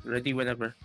Ready whenever.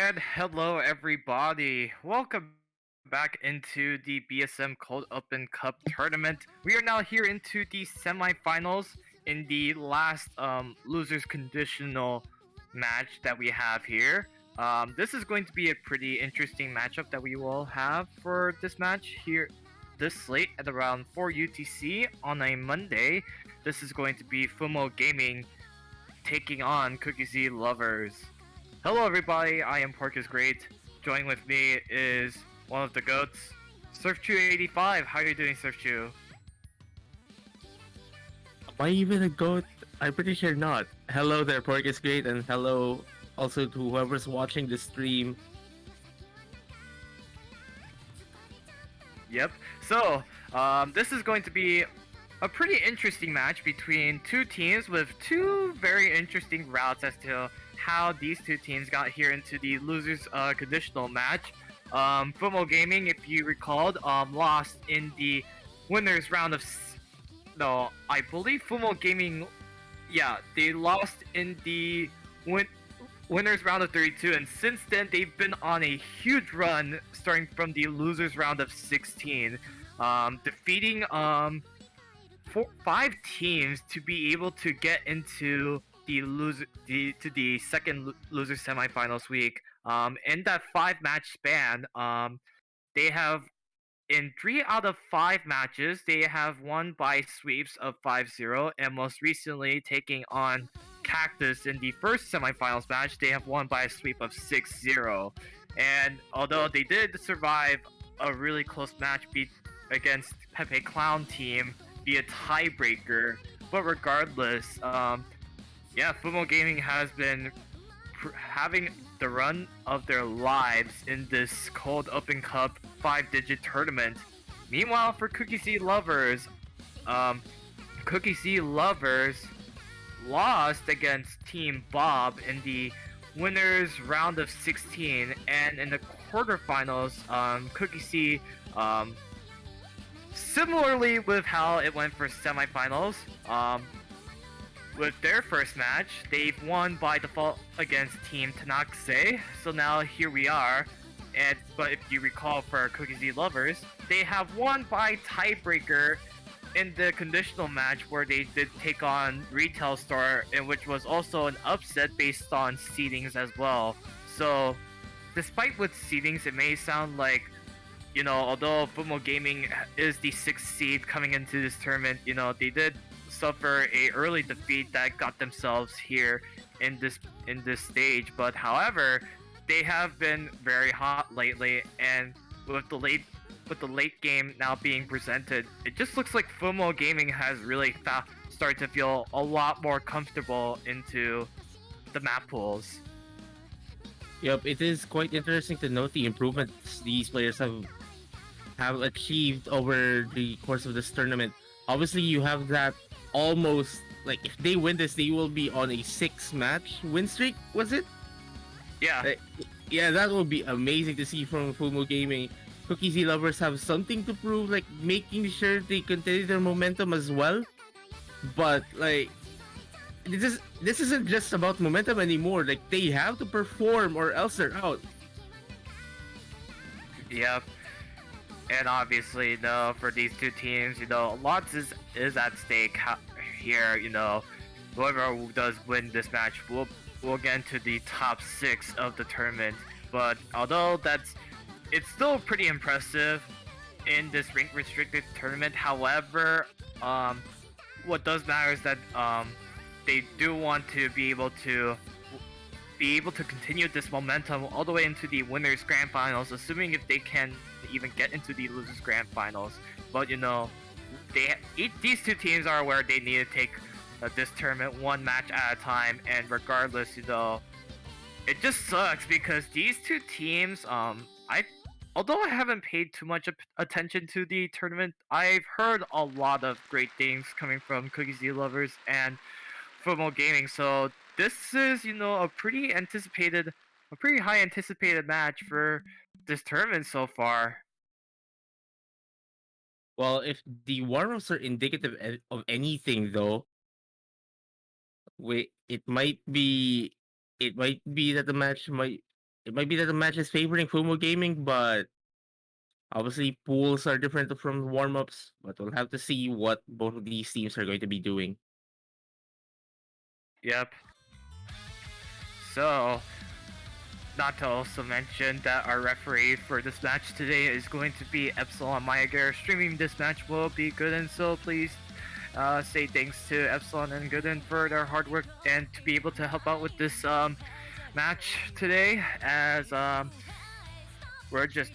And hello, everybody. Welcome back into the BSM Cold Open Cup tournament. We are now here into the semifinals in the last losers conditional match that we have here. This is going to be a pretty interesting matchup that we will have for this match here this slate at around 4 UTC on a Monday. This is going to be Fumo Gaming taking on Cookiezi Lovers. Hello, everybody. I am Parkus Great. Joining with me is one of the goats, Surfchew85. How are you doing, Surfchew? Am I even a goat? I'm pretty sure not. Hello there, Pork is great, and hello also to whoever's watching the stream. Yep. So, this is going to be a pretty interesting match between two teams with two very interesting routes as to how these two teams got here into the losers conditional match. Fumo Gaming, if you recalled, lost in the winners round of. No, I believe Fumo Gaming. Yeah, they lost in the winners round of 32, and since then they've been on a huge run, starting from the losers round of 16, defeating 5 teams to be able to get into the second loser semifinals week. In that 5-match span, they have in 3 out of 5 matches they have won by sweeps of 5-0, and most recently taking on Cactus in the first semifinals match, they have won by a sweep of 6-0. And although they did survive a really close match against Pepe Clown team via tiebreaker, but regardless, yeah, Fumo Gaming has been having the run of their lives in this Cold Open Cup 5-digit tournament. Meanwhile, for Cookiezi Lovers, Cookiezi Lovers lost against Team Bob in the winners round of 16, and in the quarterfinals, Cookiezi, similarly with how it went for semifinals, with their first match, they've won by default against Team Tanaxe. So now here we are. But if you recall, for Cookiezi Lovers, they have won by tiebreaker in the conditional match where they did take on Retail Store, in which was also an upset based on seedings as well. So, despite with seedings, it may sound like, although Fumo Gaming is the 6th seed coming into this tournament, they did suffer a early defeat that got themselves here in this stage. But however, they have been very hot lately, and with the late game now being presented, it just looks like Fumo Gaming has really started to feel a lot more comfortable into the map pools. Yep, it is quite interesting to note the improvements these players have achieved over the course of this tournament. Obviously, you have that almost, like, if they win this, they will be on a 6-match win streak. Was it? Yeah. Yeah, that would be amazing to see from Fumo Gaming. Cookiezi lovers have something to prove, like making sure they continue their momentum as well. But like this isn't just about momentum anymore. Like they have to perform or else they're out. Yep. And obviously, for these two teams, lots is at stake here. Whoever does win this match will get into the top 6 of the tournament. But although it's still pretty impressive in this rank restricted tournament. However, what does matter is that they do want to be able to continue this momentum all the way into the winners grand finals, assuming if they can even get into the losers grand finals. But these two teams are aware they need to take this tournament one match at a time, and regardless, it just sucks because these two teams, I although I haven't paid too much attention to the tournament, I've heard a lot of great things coming from Cookiezi lovers and Fumo Gaming. So this is, a pretty high anticipated match for this tournament so far. Well, if the warm-ups are indicative of anything, though, wait, it might be that the match might it might be that the match is favoring Fumo Gaming, but obviously pools are different from warm-ups. But we'll have to see what both of these teams are going to be doing. Yep. So, not to also mention that our referee for this match today is going to be Epsilon Mayager. Streaming this match will be Gooden, so please say thanks to Epsilon and Gooden for their hard work and to be able to help out with this match today, as we're just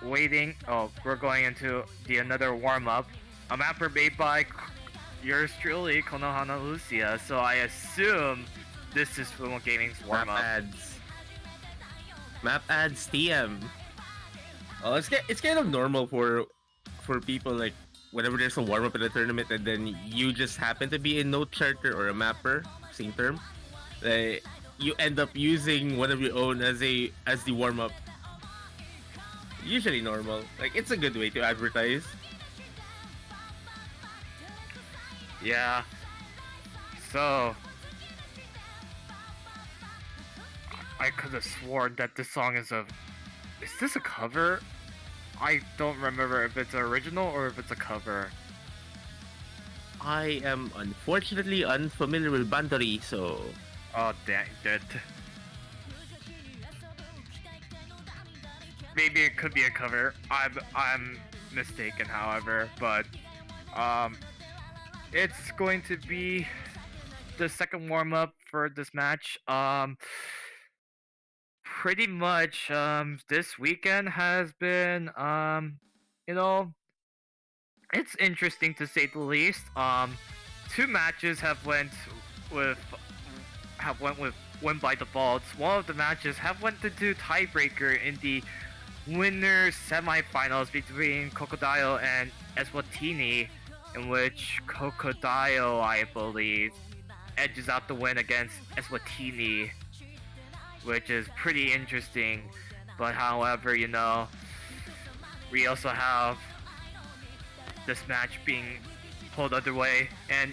waiting. Oh, we're going into another warm-up. A mapper made by yours truly, Konohana Lucia, so I assume this is Fumo Gaming's warm-up. Map ads TM. Oh, it's kind of normal for people, like whenever there's a warm up in a tournament and then you just happen to be a node charter or a mapper, same term. You end up using one of your own as the warm up. Usually normal. Like it's a good way to advertise. Yeah. So I could have sworn that this song is this a cover? I don't remember if it's an original or if it's a cover. I am unfortunately unfamiliar with Bandori, so Oh dang it. Maybe it could be a cover. I'm mistaken, however, but it's going to be the second warm up for this match. Pretty much this weekend has been you know it's interesting to say the least. Two matches with went with win by defaults. One of the matches have went into tiebreaker in the winners semifinals between Crocodile and Eswatini, in which Crocodile, I believe, edges out the win against Eswatini, which is pretty interesting. But however, we also have this match being pulled underway, and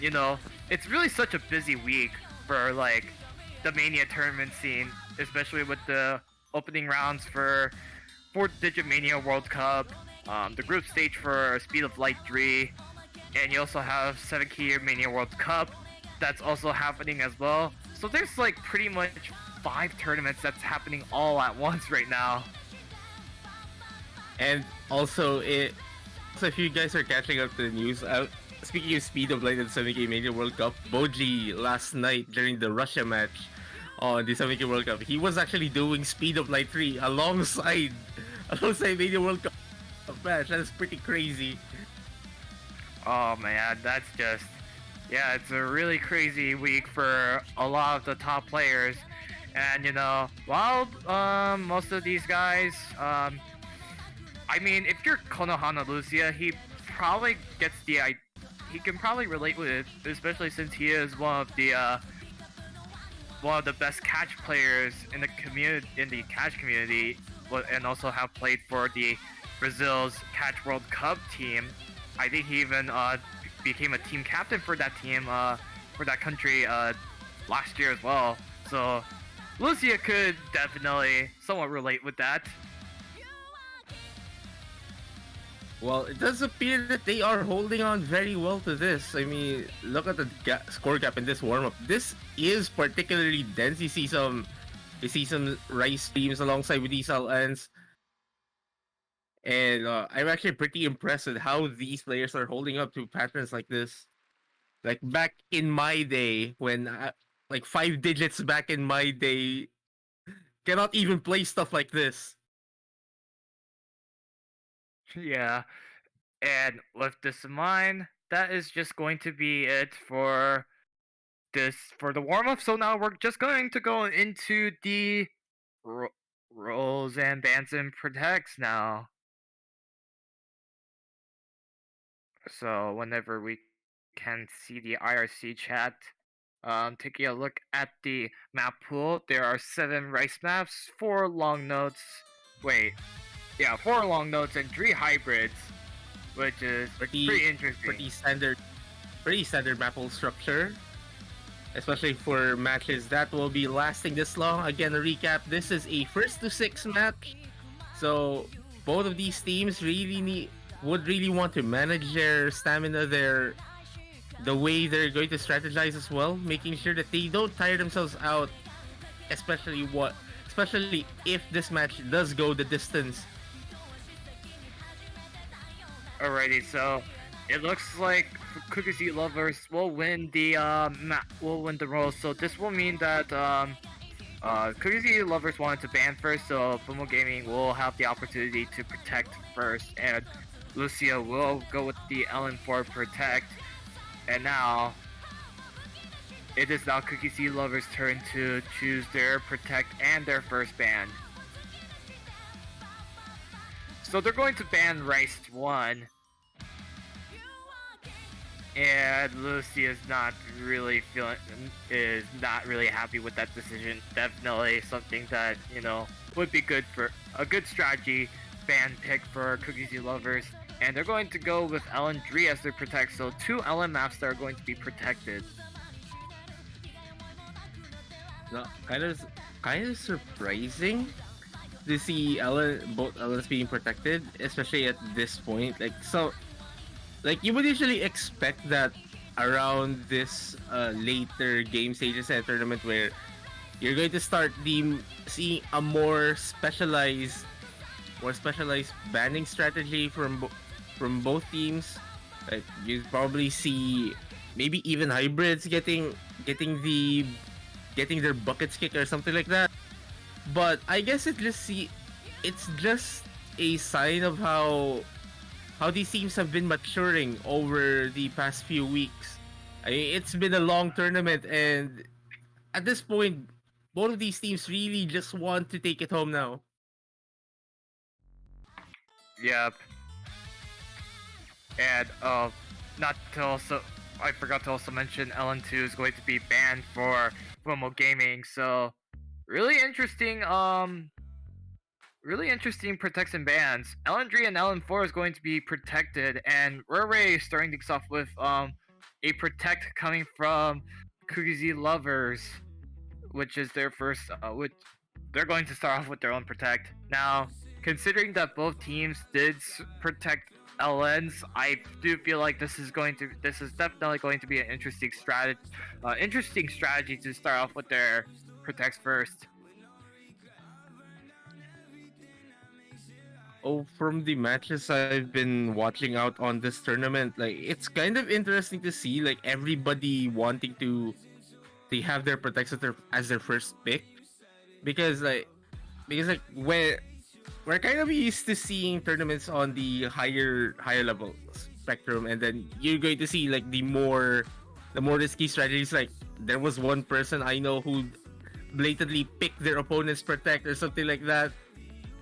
it's really such a busy week for like the Mania tournament scene, especially with the opening rounds for 4th Digit Mania World Cup, the group stage for Speed of Light 3, and you also have 7 Key Mania World Cup that's also happening as well. So there's like pretty much 5 tournaments that's happening all at once right now. and also if you guys are catching up to the news, speaking of Speed of Light and 7K Major World Cup, Boji last night during the Russia match on the 7K World Cup, he was actually doing Speed of Light 3 alongside Major World Cup match. That's pretty crazy. Oh man, yeah, it's a really crazy week for a lot of the top players. And while most of these guys, I mean, if you're Konohana Lucia, he probably gets he can probably relate with it, especially since he is one of the one of the best catch players in the community, in the catch community, and also have played for the Brazil's Catch World Cup team. I think he even became a team captain for that team, for that country last year as well. So Lucia could definitely somewhat relate with that. Well, it does appear that they are holding on very well to this. I mean, look at the score gap in this warm up. This is particularly dense. You see some Rice teams alongside with these LNs, and I'm actually pretty impressed with how these players are holding up to patterns like this. Like back in my day, when like 5 digits back in my day, cannot even play stuff like this. Yeah, and with this in mind, that is just going to be it for this for the warm up. So now we're just going to go into the ro- roles and bans and protects now. So whenever we can see the IRC chat, taking a look at the map pool, there are 7 rice maps, 4 long notes. Wait, yeah, 4 long notes and 3 hybrids, which is pretty interesting. Pretty standard map pool structure, especially for matches that will be lasting this long. Again, a recap: this is a first to 6 match, so both of these teams would really want to manage their stamina, the way they're going to strategize as well, making sure that they don't tire themselves out, especially if this match does go the distance. Alrighty, so it looks like Cookiezi lovers will win the role. So this will mean that Cookiezi lovers wanted to ban first, so Fumo Gaming will have the opportunity to protect first, and Lucia will go with the LN4 protect. And now it is now Cookiezi lovers' turn to choose their protect and their first ban. So they're going to ban Rice 1. And Lucy is not really happy with that decision. Definitely something that, would be good for a good strategy ban pick for Cookiezi lovers. And they're going to go with LN3 as their protect, so 2 LN maps that are going to be protected. No, kind of surprising to see both Ellens being protected, especially at this point. Like you would usually expect that around this later game stages and tournament where you're going to start seeing a more specialized banning strategy from both teams. Like you probably see maybe even hybrids getting their buckets kicked or something like that. But I guess it's just a sign of how these teams have been maturing over the past few weeks. I mean, it's been a long tournament, and at this point, both of these teams really just want to take it home now. Yep. And not to also, I forgot to also mention LN2 is going to be banned for Fumo Gaming. So really interesting protects and bans. LN3 and LN4 is going to be protected, and Ray is starting things off with a protect coming from Cookiezi lovers, which is their first which they're going to start off with their own protect. Now, considering that both teams did protect LNs, I do feel like this is definitely going to be an interesting strategy to start off with their protects first. Oh, from the matches I've been watching out on this tournament, like it's kind of interesting to see like everybody wanting to have their protects as their first pick, because like we're kind of used to seeing tournaments on the higher level spectrum, and then you're going to see like the more risky strategies. Like there was one person I know who blatantly picked their opponent's protect or something like that.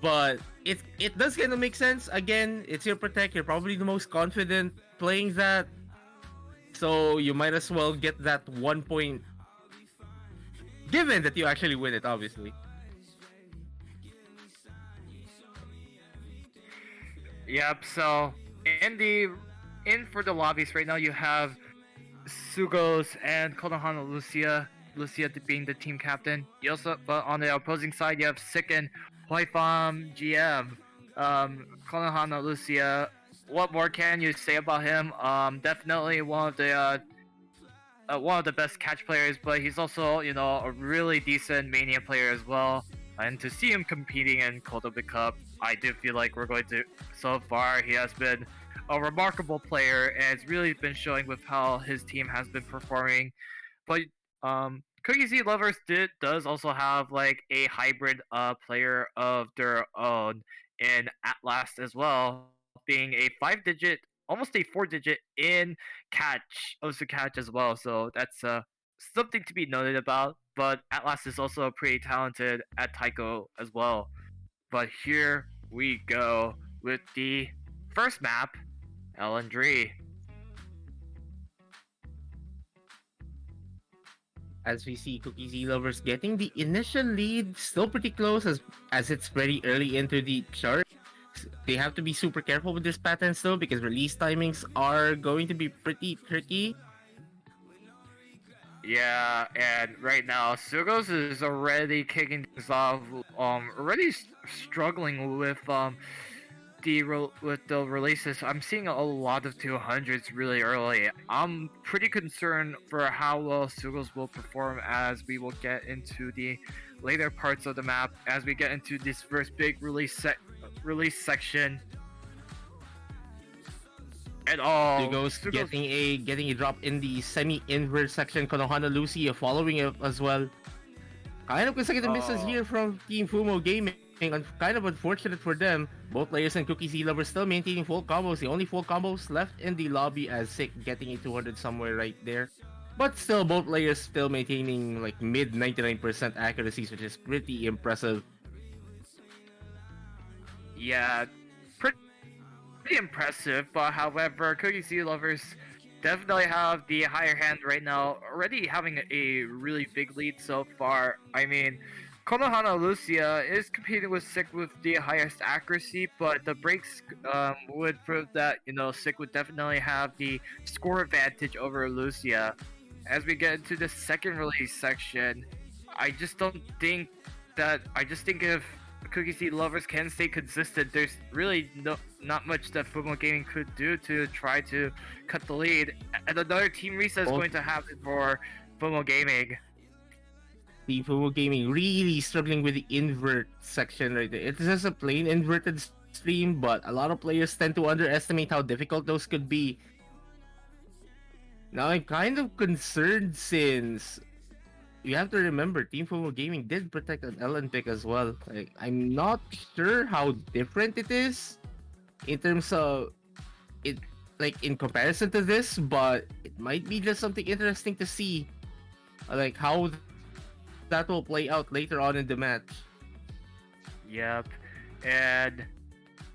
But it does kind of make sense. Again, it's your protect. You're probably the most confident playing that, so you might as well get that 1 point Given that you actually win it, obviously. Yep. So in for the lobbies right now, you have Sugos and Konohana Lucia. Lucia being the team captain. You also, but on the opposing side, you have Sick and Huifam GM. Konohana Lucia. What more can you say about him? Definitely one of the best catch players, but he's also, a really decent Mania player as well. And to see him competing in Kotobi Cup, I do feel like we're going to. So far, he has been a remarkable player, and it's really been showing with how his team has been performing. But Cookiezi Lovers does also have like a hybrid player of their own in Atlas as well, being a 5-digit, almost a 4-digit in catch, also catch as well. So that's something to be noted about. But Atlas is also pretty talented at Taiko as well. But here we go with the first map, Elendry. As we see Cookiezi Lovers getting the initial lead, still pretty close as it's very early into the chart. They have to be super careful with this pattern still because release timings are going to be pretty tricky. Yeah, and right now Sugos is already kicking things off. Already struggling with with the releases. I'm seeing a lot of 200s really early. I'm pretty concerned for how well Sugos will perform as we will get into the later parts of the map as we get into this first big release section. And Sugos Sugos. getting a drop in the semi-invert section. Konohana Lucia following it as well. Kind of consecutive misses Oh. here from Team Fumo Gaming. Kind of unfortunate for them. Both players and Cookiezi Lovers still maintaining full combos. The only full combos left in the lobby as Sick getting a 200 somewhere right there. But still, both players still maintaining like mid 99% accuracies, which is pretty impressive. Yeah, pretty impressive. But however, Cookie Sea Lovers definitely have the higher hand right now, already having a really big lead so far. I mean, Konohana Lucia is competing with Sick with the highest accuracy, but the breaks would prove that Sick would definitely have the score advantage over Lucia. As we get into the second release section, I just don't think I just think if Cookie Seed lovers can stay consistent, there's really not much that Fumo Gaming could do to try to cut the lead. And another team reset is Both going to happen for Fumo Gaming. the Fumo Gaming really struggling with the invert section right there. It's just a plain inverted stream, but a lot of players tend to underestimate how difficult those could be. Now I'm kind of concerned since you have to remember Team Fumo Gaming did protect an Ellen pick as well. Like I'm not sure how different it is in terms of it like in comparison to this, but it might be just something interesting to see like how that will play out later on in the match. Yep. And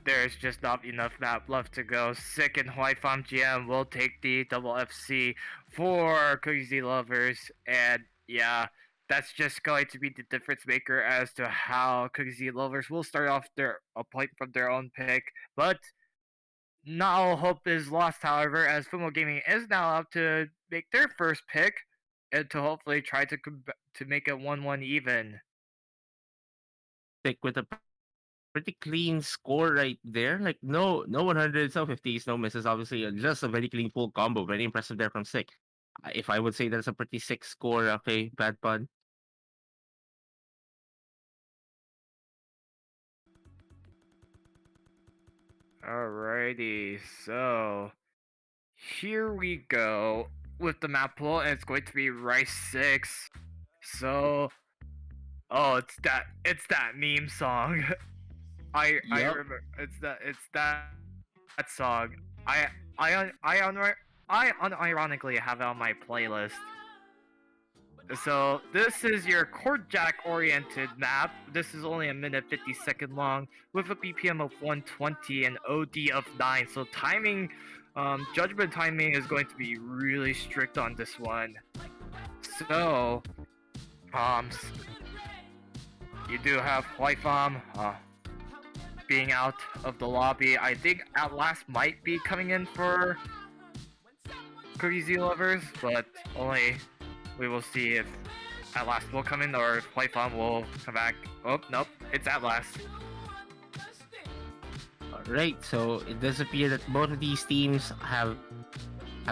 there's just not enough map left to go. Sick and White Farm GM will take the double FC for Cookie lovers. And yeah, that's just going to be the difference maker as to how Cookie lovers will start off a point from their own pick. But not all hope is lost, however, as Fumo Gaming is now up to make their first pick and to hopefully try to make it 1-1 even. Like with a pretty clean score right there. Like no 100s, no 50s, no misses. Obviously, just a very clean full combo. Very impressive there from Sick. If I would say that's a pretty sick score, okay, bad pun. Alrighty, so here we go with the map pool, and it's going to be Rice 6. So, oh, it's that meme song. I Yep. remember it's that song. I unironically have it on my playlist. So this is your chord jack oriented map. This is only a minute 50-second long with a BPM of 120 and OD of 9. So timing, judgment timing is going to be really strict on this one. So You do have Huifam being out of the lobby. I think Outlast might be coming in for Cookiezi lovers, but only we will see if Outlast will come in or if Huifam will come back. Oh, nope, it's Outlast. Alright, so it does appear that both of these teams have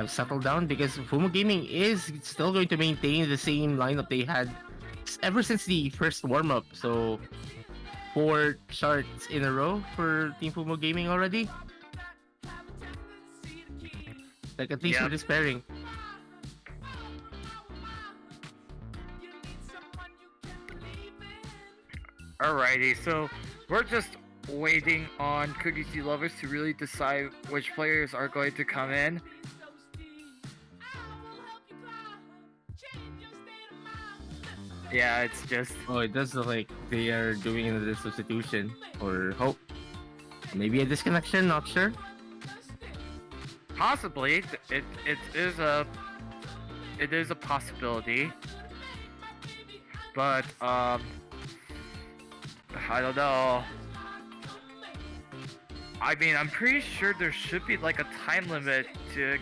settled down because Fumo Gaming is still going to maintain the same lineup they had ever since the first warm-up. So 4 charts in a row for Team Fumo Gaming already. Like at least Yep. with this pairing. Alrighty, so we're just waiting on Cookiezi lovers to really decide which players are going to come in. Yeah, it's just Oh, it does look like they are doing another substitution or hope. Maybe a disconnection, not sure. possibly it is a possibility, but I don't know. I mean, I'm pretty sure there should be like a time limit to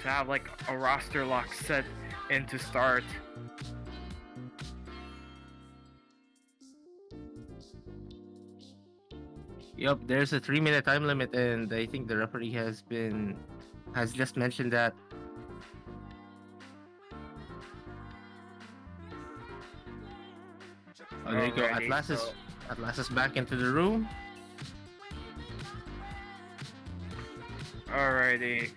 have like a roster lock set in to start. Yup, there's a 3-minute time limit, and I think the referee has just mentioned that. Oh, there you go. Alrighty, Atlas is back into the room. Alrighty.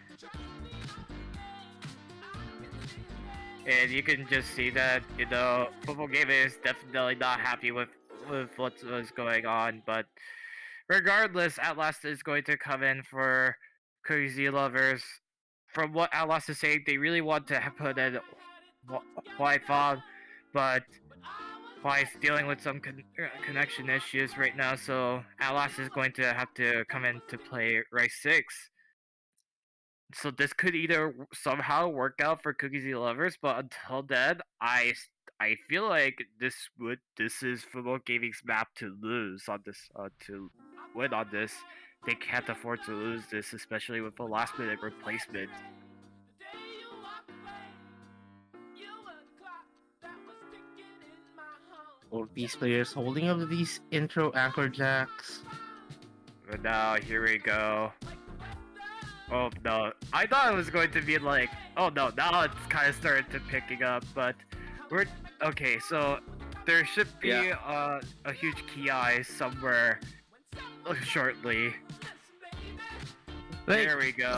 And you can just see that, you know, Football Gaming is definitely not happy with what was going on, but regardless, Outlast is going to come in for Crazy Lovers. From what Outlast is saying, they really want to put in Wi-Fi, but Wi is dealing with some connection issues right now, so Outlast is going to have to come in to play Rice 6. So this could either somehow work out for Cookiezi lovers, but until then, I feel like this is Football Gaming's map to lose on this to win on this. They can't afford to lose this, especially with a last minute replacement. All these players holding up these intro anchor jacks. But now here we go. Oh no, I thought it was going to be like, oh no, now it's kind of started to picking up, but we're okay. So there should be a huge Ki somewhere shortly. Like, There we go.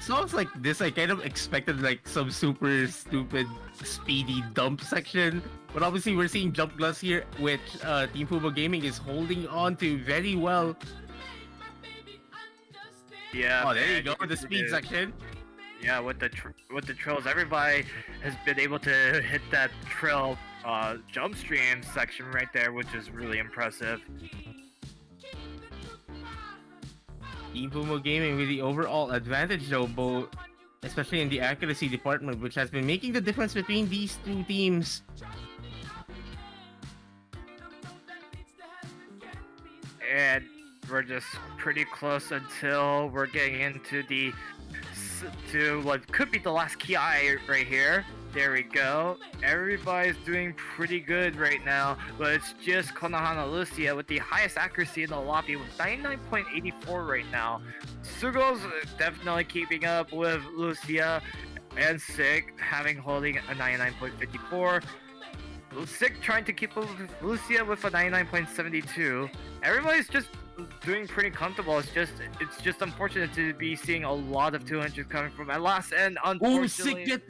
Sounds like this. I kind of expected like some super stupid speedy dump section, but obviously we're seeing jump glass here, which Team Fubo Gaming is holding on to very well. Yeah. Oh, there you go, can the see speed section. Yeah, with the trills, everybody has been able to hit that trill jump stream section right there, which is really impressive. Team Fumo Gaming with the overall advantage though, both, especially in the accuracy department, which has been making the difference between these two teams. And we're just pretty close until we're getting into to what could be the last Ki right here. There we go. Everybody's doing pretty good right now, but it's just Konohana Lucia with the highest accuracy in the lobby with 99.84 right now. Sugo's definitely keeping up with Lucia, and Sick holding a 99.54. Sick trying to keep up with Lucia with a 99.72. Everybody's just doing pretty comfortable. It's just unfortunate to be seeing a lot of 200s coming from Atlas, and unfortunately, Sick get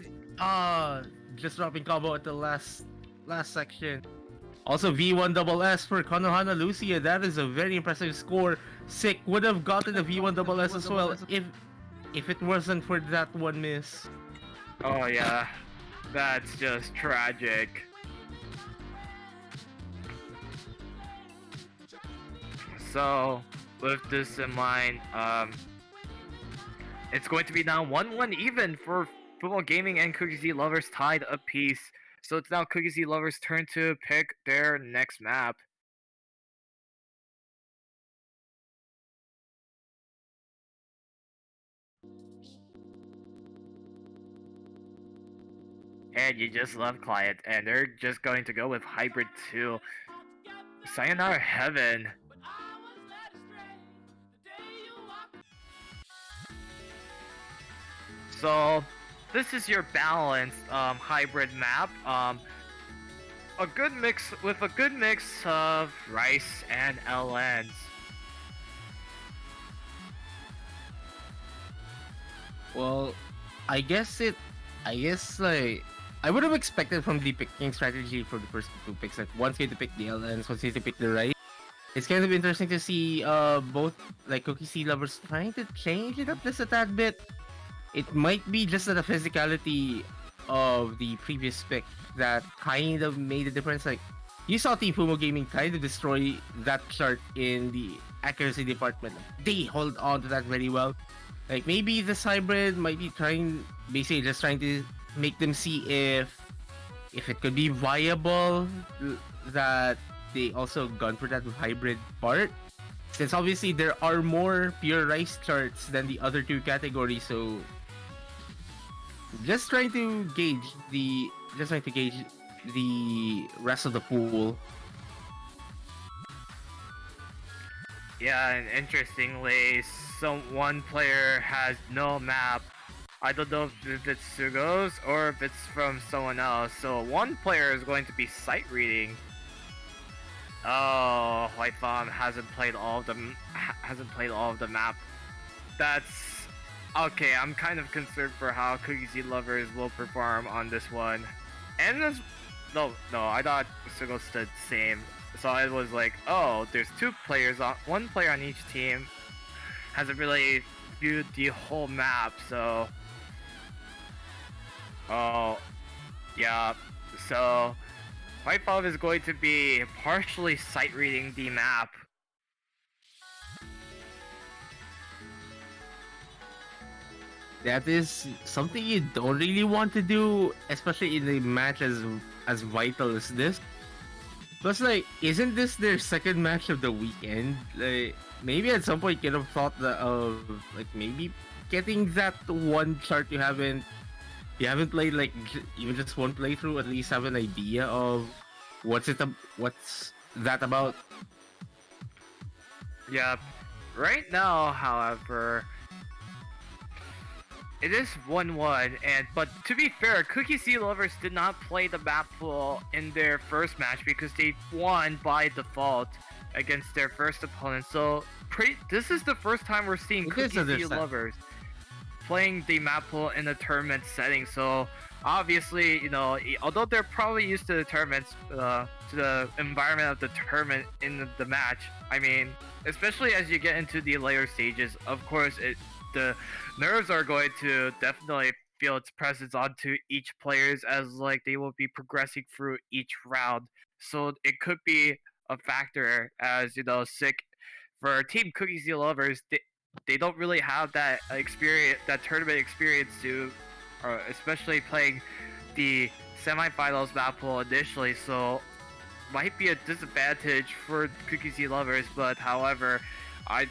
just dropping combo at the last section. Also V1SS for Konohana Lucia. That is a very impressive score. Sick would have gotten the V1SS as well if it wasn't for that one miss. Oh yeah, that's just tragic. So, with this in mind, it's going to be now 1-1 even for Football Gaming and Cookiezi lovers tied apiece. So it's now Cookiezi Lovers' turn to pick their next map. And you just love Client, and they're just going to go with Hybrid 2. Sayonara Heaven. So this is your balanced hybrid map. A good mix with a good mix of rice and LNs. Well, I guess like I would have expected from the picking strategy for the first two picks, like one's going to pick the LNs, one's going to pick the rice. It's kind of interesting to see both like Cookie Seed lovers trying to change it up just a tad bit. It might be just the physicality of the previous pick that kind of made a difference. Like you saw Team Fumo Gaming kind of destroy that chart in the accuracy department. They hold on to that very well. Like maybe this hybrid might be trying, basically just trying to make them see if it could be viable that they also gone for that hybrid part. Since obviously there are more pure rice charts than the other two categories, so just trying to gauge the rest of the pool. Yeah, and interestingly, one player has no map. I don't know if it's Sugo's or if it's from someone else. So one player is going to be sight reading. Oh, White Farm hasn't played all of the map. That's okay. I'm kind of concerned for how Cookiezi lovers will perform on this one. And this, no, I thought Sugo stood same. So I was like, oh, there's one player on each team. Hasn't really viewed the whole map, so. Oh, yeah. So, White Farm is going to be partially sight reading the map. That is something you don't really want to do, especially in a match as vital as this. Plus, like, isn't this their second match of the weekend? Like, maybe at some point you could have thought that of like maybe getting that one chart you haven't played like even just one playthrough, at least have an idea of what's that about. Yeah. Right now, however, it is 1-1, but to be fair, Cookiezi lovers did not play the map pool in their first match because they won by default against their first opponent. So this is the first time we're seeing Cookiezi lovers playing the map pool in a tournament setting. So obviously, although they're probably used to the tournaments, to the environment of the tournament in the match, I mean, especially as you get into the later stages, of course, the nerves are going to definitely feel its presence onto each players as like they will be progressing through each round. So it could be a factor as sick for Team Cookiezi lovers. They don't really have that experience, that tournament experience to, especially playing the semifinals map pool initially. So might be a disadvantage for Cookiezi lovers. But however, I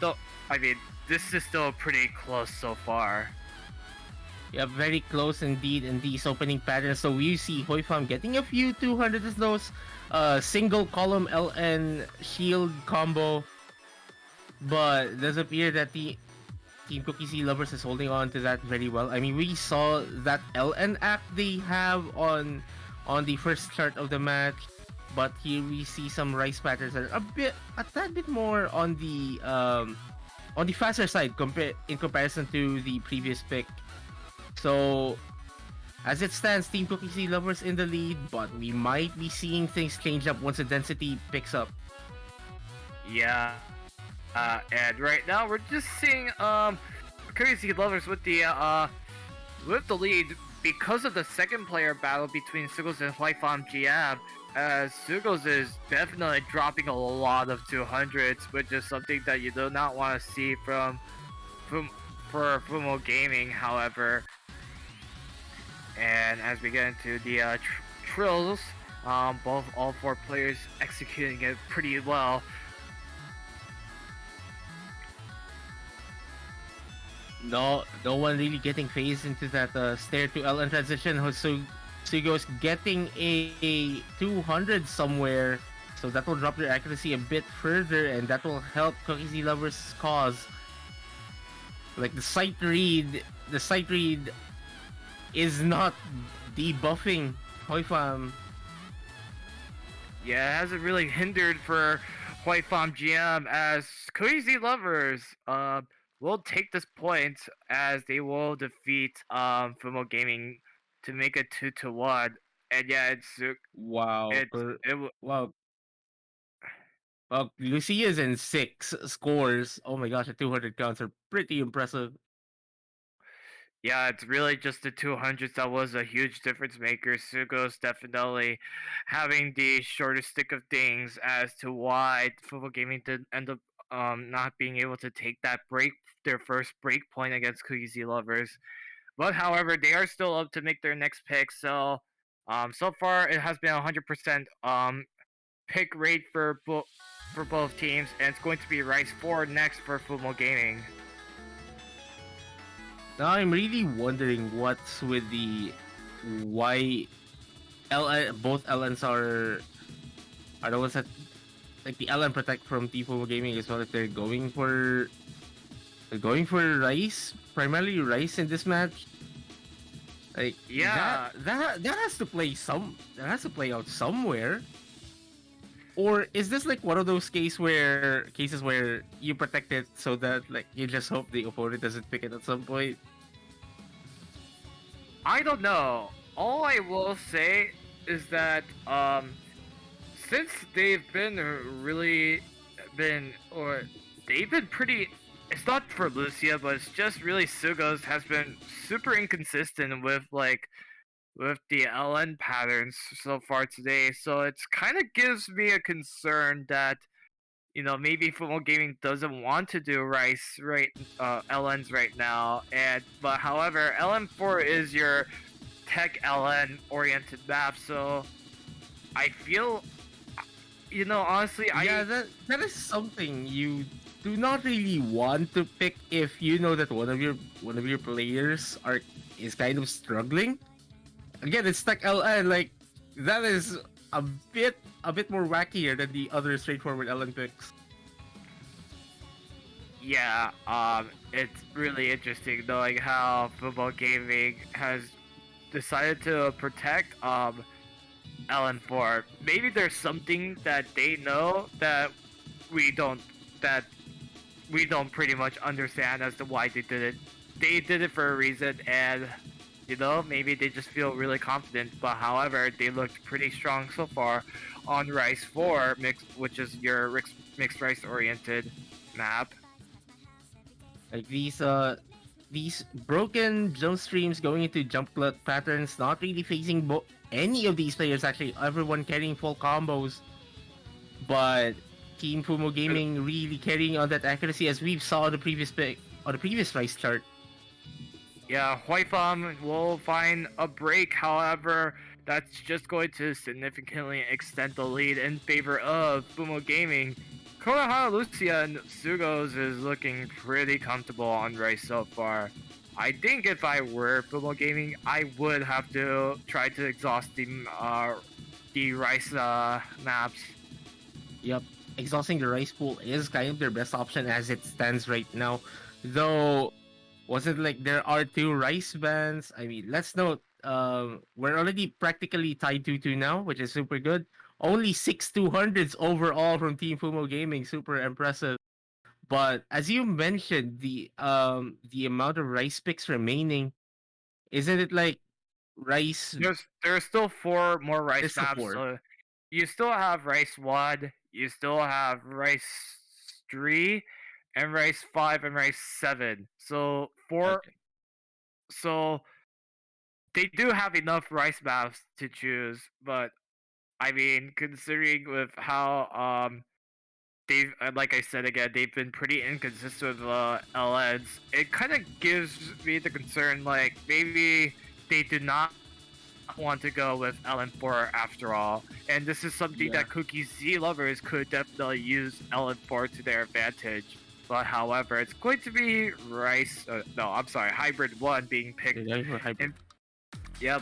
mean, this is still pretty close so far. Yeah, very close indeed in these opening patterns. So we see Hoi Fam getting a few 200 of those single column LN shield combo. But it does appear that the Team Cookiezi lovers is holding on to that very well. I mean, we saw that LN act they have on the first start of the match. But here we see some rice patterns that are a tad bit more on the faster side in comparison to the previous pick. So as it stands, Team Cookiezi lovers in the lead, but we might be seeing things change up once the density picks up. Yeah. And right now we're just seeing Cookiezi lovers with the lead because of the second player battle between Sugos and White Farm GM. As Sugos is definitely dropping a lot of 200s, which is something that you do not want to see for Fumo Gaming, however. And as we get into the Krills. All four players executing it pretty well. No one really getting phased into that stair to LN transition. Sugo's getting a 200 somewhere, so that will drop their accuracy a bit further, and that will help Cookiezi Lovers' cause. Like the sight read is not debuffing Hoifam. Yeah, it hasn't really hindered for White Farm GM as Crazy Lovers will take this point as they will defeat Fumo Gaming to make it 2-1. And yeah, Wow, it's it w- wow. Well, Lucia's in 6 scores. Oh my gosh, the 200 counts are pretty impressive. yeah, it's really just the 200s that was a huge difference maker. Sugo's definitely having the shortest stick of things as to why Fumo Gaming did end up not being able to take their first break point against Cookiezi Lovers. But however, they are still up to make their next pick. So far it has been 100% pick rate for both teams, and it's going to be Rice 4 next for Fumo Gaming. Now I'm really wondering what's with the why both LNs are the ones that like the LN protect from Tifo Gaming as well. If they're going for Rice, primarily Rice in this match. Like Yeah, that has to play out somewhere. Or is this like one of those cases where you protect it so that like you just hope the opponent doesn't pick it at some point? I don't know. All I will say is that since they've been really been or they've been pretty, it's not for Lucia, but it's just really Sugos has been super inconsistent with the LN patterns so far today. So it's kind of gives me a concern that maybe Fumo Gaming doesn't want to do LNs right now, and but however LN4 is your tech LN oriented map, so I feel honestly Yeah, that is something you do not really want to pick if you know that one of your players is kind of struggling. Again, it's Tech LN, like that is a bit more wackier than the other straightforward LN picks. yeah, it's really interesting knowing how Football Gaming has decided to protect LN4. Maybe there's something that they know we don't that we don't pretty much understand as to why they did it. They did it for a reason, and maybe they just feel really confident. But however, they looked pretty strong so far on Rice 4 which is your mixed rice oriented map. Like these broken jump streams going into jump glut patterns, not really facing any of these players. Actually, everyone carrying full combos, but Team Fumo Gaming really carrying on that accuracy as we saw on the previous pick on the previous Rice chart. Yeah, Huifam will find a break, however, that's just going to significantly extend the lead in favor of Fumo Gaming. Konohana Lucia and Sugos is looking pretty comfortable on Rice so far. I think if I were Fumo Gaming, I would have to try to exhaust the Rice maps. Yep, exhausting the Rice pool is kind of their best option as it stands right now. Though, was it like there are 2 Rice bands? I mean, let's note, we're already practically tied 2-2 now, which is super good. Only 6 200s overall from Team Fumo Gaming, super impressive. But as you mentioned, the amount of Rice picks remaining, isn't it like Rice? There's still 4 more Rice There's still maps, four. so you still have Rice 1, you still have Rice 3, and Rice 5 and Rice 7. Okay. So they do have enough Rice maps to choose, but I mean, considering with how they've like I said again, they've been pretty inconsistent with LNs. It kind of gives me the concern like maybe they do not want to go with LN4 after all. And this is something Yeah. that Cookiezi lovers could definitely use LN4 to their advantage. But however, it's going to be Rice. No, I'm sorry, Hybrid 1 being picked. Yeah, for hybrid. In, yep,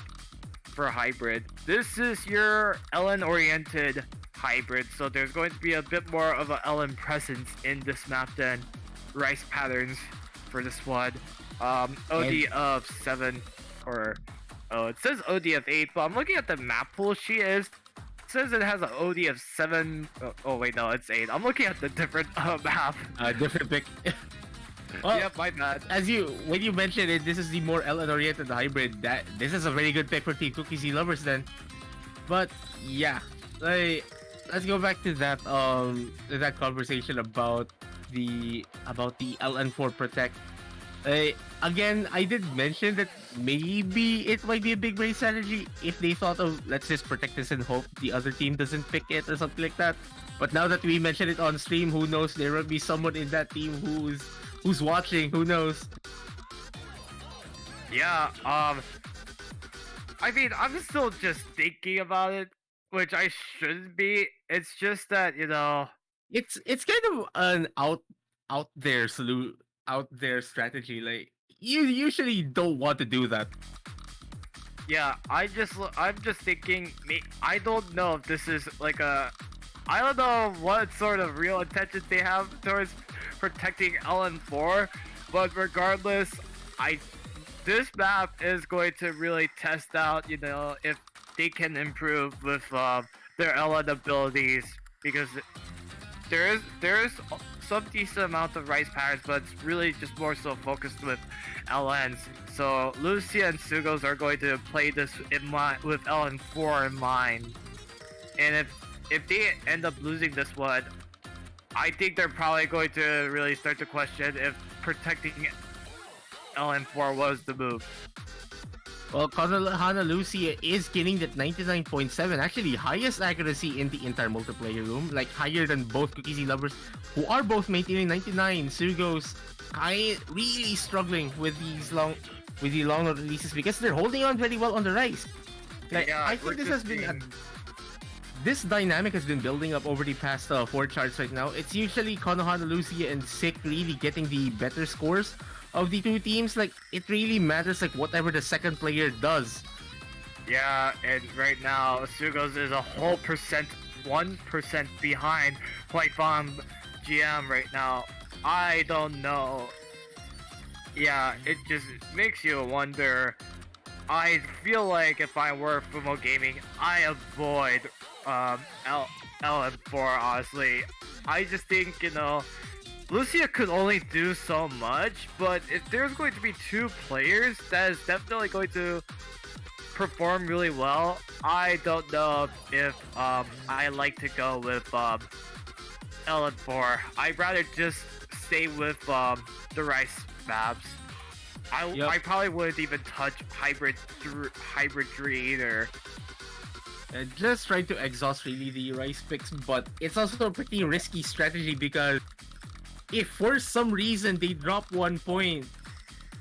for Hybrid. This is your LN oriented Hybrid, so there's going to be a bit more of a LN presence in this map than Rice patterns for this one. OD of 7 or oh, it says OD of 8, but I'm looking at the map pool she is. It says it has an OD of 7. Oh, wait, no, it's 8. I'm looking at the different map. Different pick. Well, Yep, my bad. when you mentioned it, this is the more LN oriented hybrid. This is a very good pick for Team Cookiezi lovers then. But yeah, like let's go back to that conversation about the LN4 protect. Again, I did mention that maybe it might be a big brain strategy if they thought of let's just protect this and hope the other team doesn't pick it or something like that. But now that we mentioned it on stream, who knows? There will be someone in that team who's watching. Who knows? Yeah, I mean, I'm still just thinking about it, which I shouldn't be. It's just that, It's kind of an out there strategy. Like you usually don't want to do that. yeah, I'm just thinking, I don't know if this is like I don't know what sort of real intentions they have towards protecting LN4, but regardless, I this map is going to really test out, if they can improve with their LN abilities, because there is some decent amount of rice patterns, but it's really just more so focused with LNs. So Lucia and Sugos are going to play this in mind with LN4 in mind, and if they end up losing this one, I think they're probably going to really start to question if protecting LN4 was the move. Well, Hana Lucia is getting that 99.7, actually highest accuracy in the entire multiplayer room, like higher than both Cookiezi lovers, who are both maintaining 99. Sugos really struggling with the long releases because they're holding on very well on the rise. Like Yeah, I think this dynamic has been building up over the past 4 charts right now. It's usually Konohana Lucia and Sick really getting the better scores of the two teams. Like it really matters like whatever the second player does. Yeah, and right now Sugos is a whole 1% behind White Bomb GM right now. I don't know. Yeah, it just makes you wonder. I feel like if I were Fumo Gaming, I avoid LM4, honestly. I just think, Lucia could only do so much, but if there's going to be 2 players that is definitely going to perform really well, I don't know if I like to go with LM4. I'd rather just stay with the Rice maps. I probably wouldn't even touch Hybrid 3 either. Just trying to exhaust really the rice picks, but it's also a pretty risky strategy because if for some reason they drop 1 point,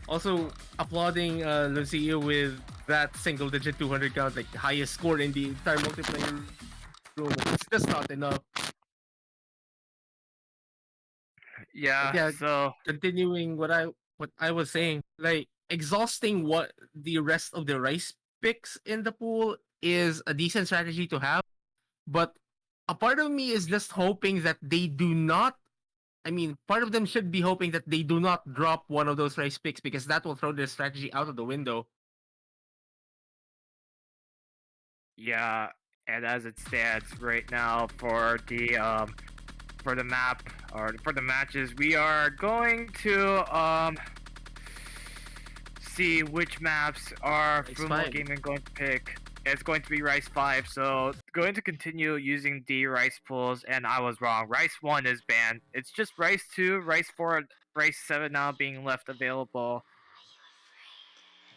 also applauding Lucia with that single digit 200 count, like the highest score in the entire multiplayer room, it's just not enough. Yeah, so Continuing what I was saying, like exhausting what the rest of the rice picks in the pool is a decent strategy to have, but a part of me is just hoping that they do not. I mean, part of them should be hoping that they do not drop one of those rice picks because that will throw their strategy out of the window. yeah, and as it stands right now for the map or for the matches, we are going to see which maps are Rice Fumo 5. Gaming going to pick. It's going to be Rice 5, so going to continue using the Rice pools, and I was wrong. Rice 1 is banned. It's just Rice 2, Rice 4, Rice 7 now being left available.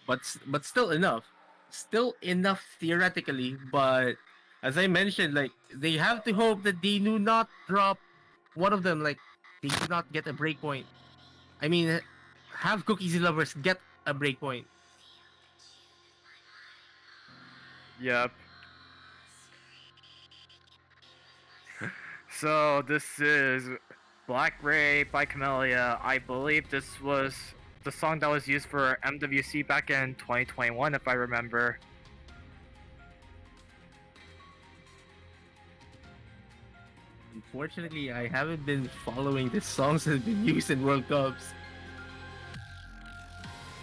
But still enough. Still enough theoretically, but as I mentioned, like they have to hope that they do not drop one of them, like they do not get a breakpoint. I mean, have Cookiezi lovers get a breakpoint. Yep. So this is Black Ray by Camellia. I believe this was the song that was used for MWC back in 2021, if I remember. Unfortunately, I haven't been following the songs that have been used in World Cups.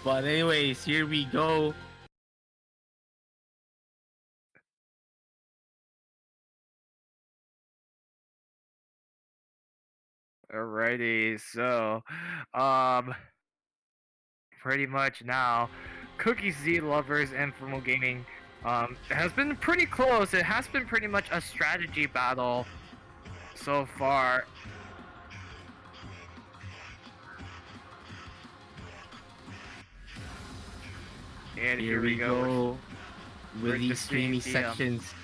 But anyways, here we go. Alrighty, so, um, pretty much now, Cookiezi lovers and Fumo Gaming, has been pretty close. It has been pretty much a strategy battle so far. And Here we go with we're these just seeing streamy the, sections.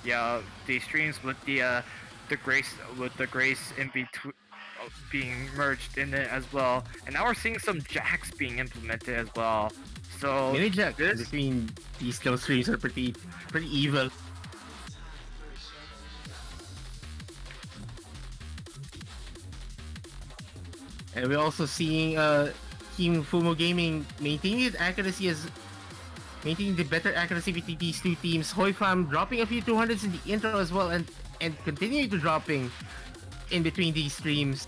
yeah, the streams with the grace in between being merged in it as well, and now we're seeing some jacks being implemented as well. So Mini Jack this, between these two streams are pretty evil. And we're also seeing Team Fumo Gaming maintaining its accuracy as maintaining the better accuracy between these two teams. Hoifam dropping a few 200s in the intro as well, and continuing to dropping in between these streams.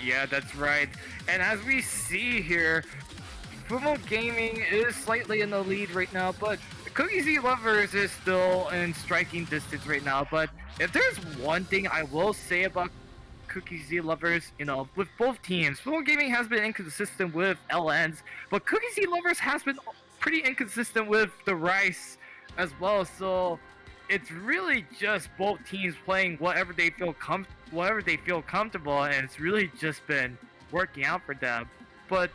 yeah, that's right. And as we see here, Fumo Gaming is slightly in the lead right now, but Cookiezi Lovers is still in striking distance right now. But if there's one thing I will say about Cookiezi Lovers, you know, with both teams, Fumo Gaming has been inconsistent with LNs, but Cookiezi Lovers has been pretty inconsistent with the Rice as well. So it's really just both teams playing whatever they feel comfortable, and it's really just been working out for them. But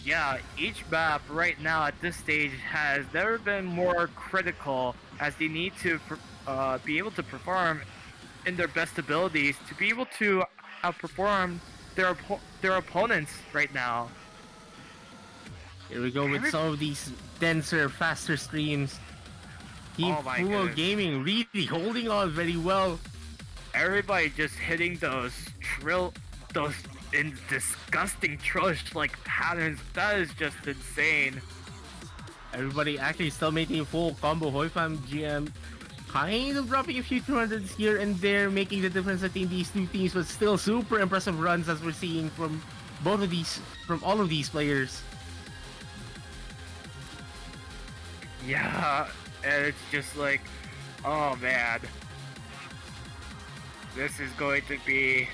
yeah, each map right now at this stage has never been more critical, as they need to be able to perform in their best abilities to be able to outperform their opponents right now. Here we go with some of these denser, faster streams. Team Oh my Fumo goodness. Gaming really holding on very well. Everybody just hitting those in disgusting trillish-like patterns. That is just insane. Everybody actually still maintaining full combo. Hoifam GM kind of dropping a few 200s here and there, making the difference between these two teams, but still super impressive runs as we're seeing from all of these players. Yeah, and it's just like, oh man, this is going to be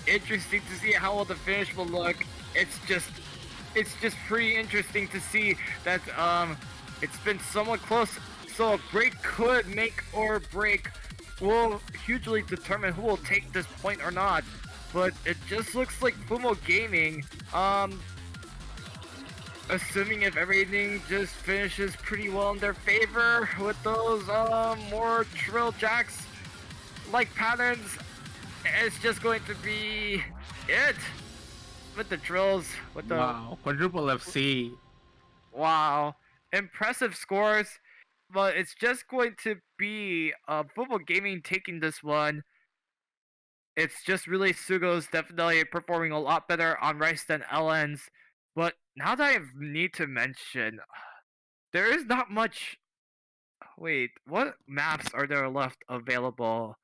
interesting to see how well the finish will look. It's just pretty interesting to see that it's been somewhat close. So a break could make or break, will hugely determine who will take this point or not. But it just looks like Fumo Gaming, assuming if everything just finishes pretty well in their favor with those more trill jacks like patterns, it's just going to be it with the drills, with the Wow, quadruple FC. wow, impressive scores. But it's just going to be Football Gaming taking this one. It's just really Sugo's definitely performing a lot better on Rice than LN's. But now that I need to mention, there is not much. Wait, what maps are there left available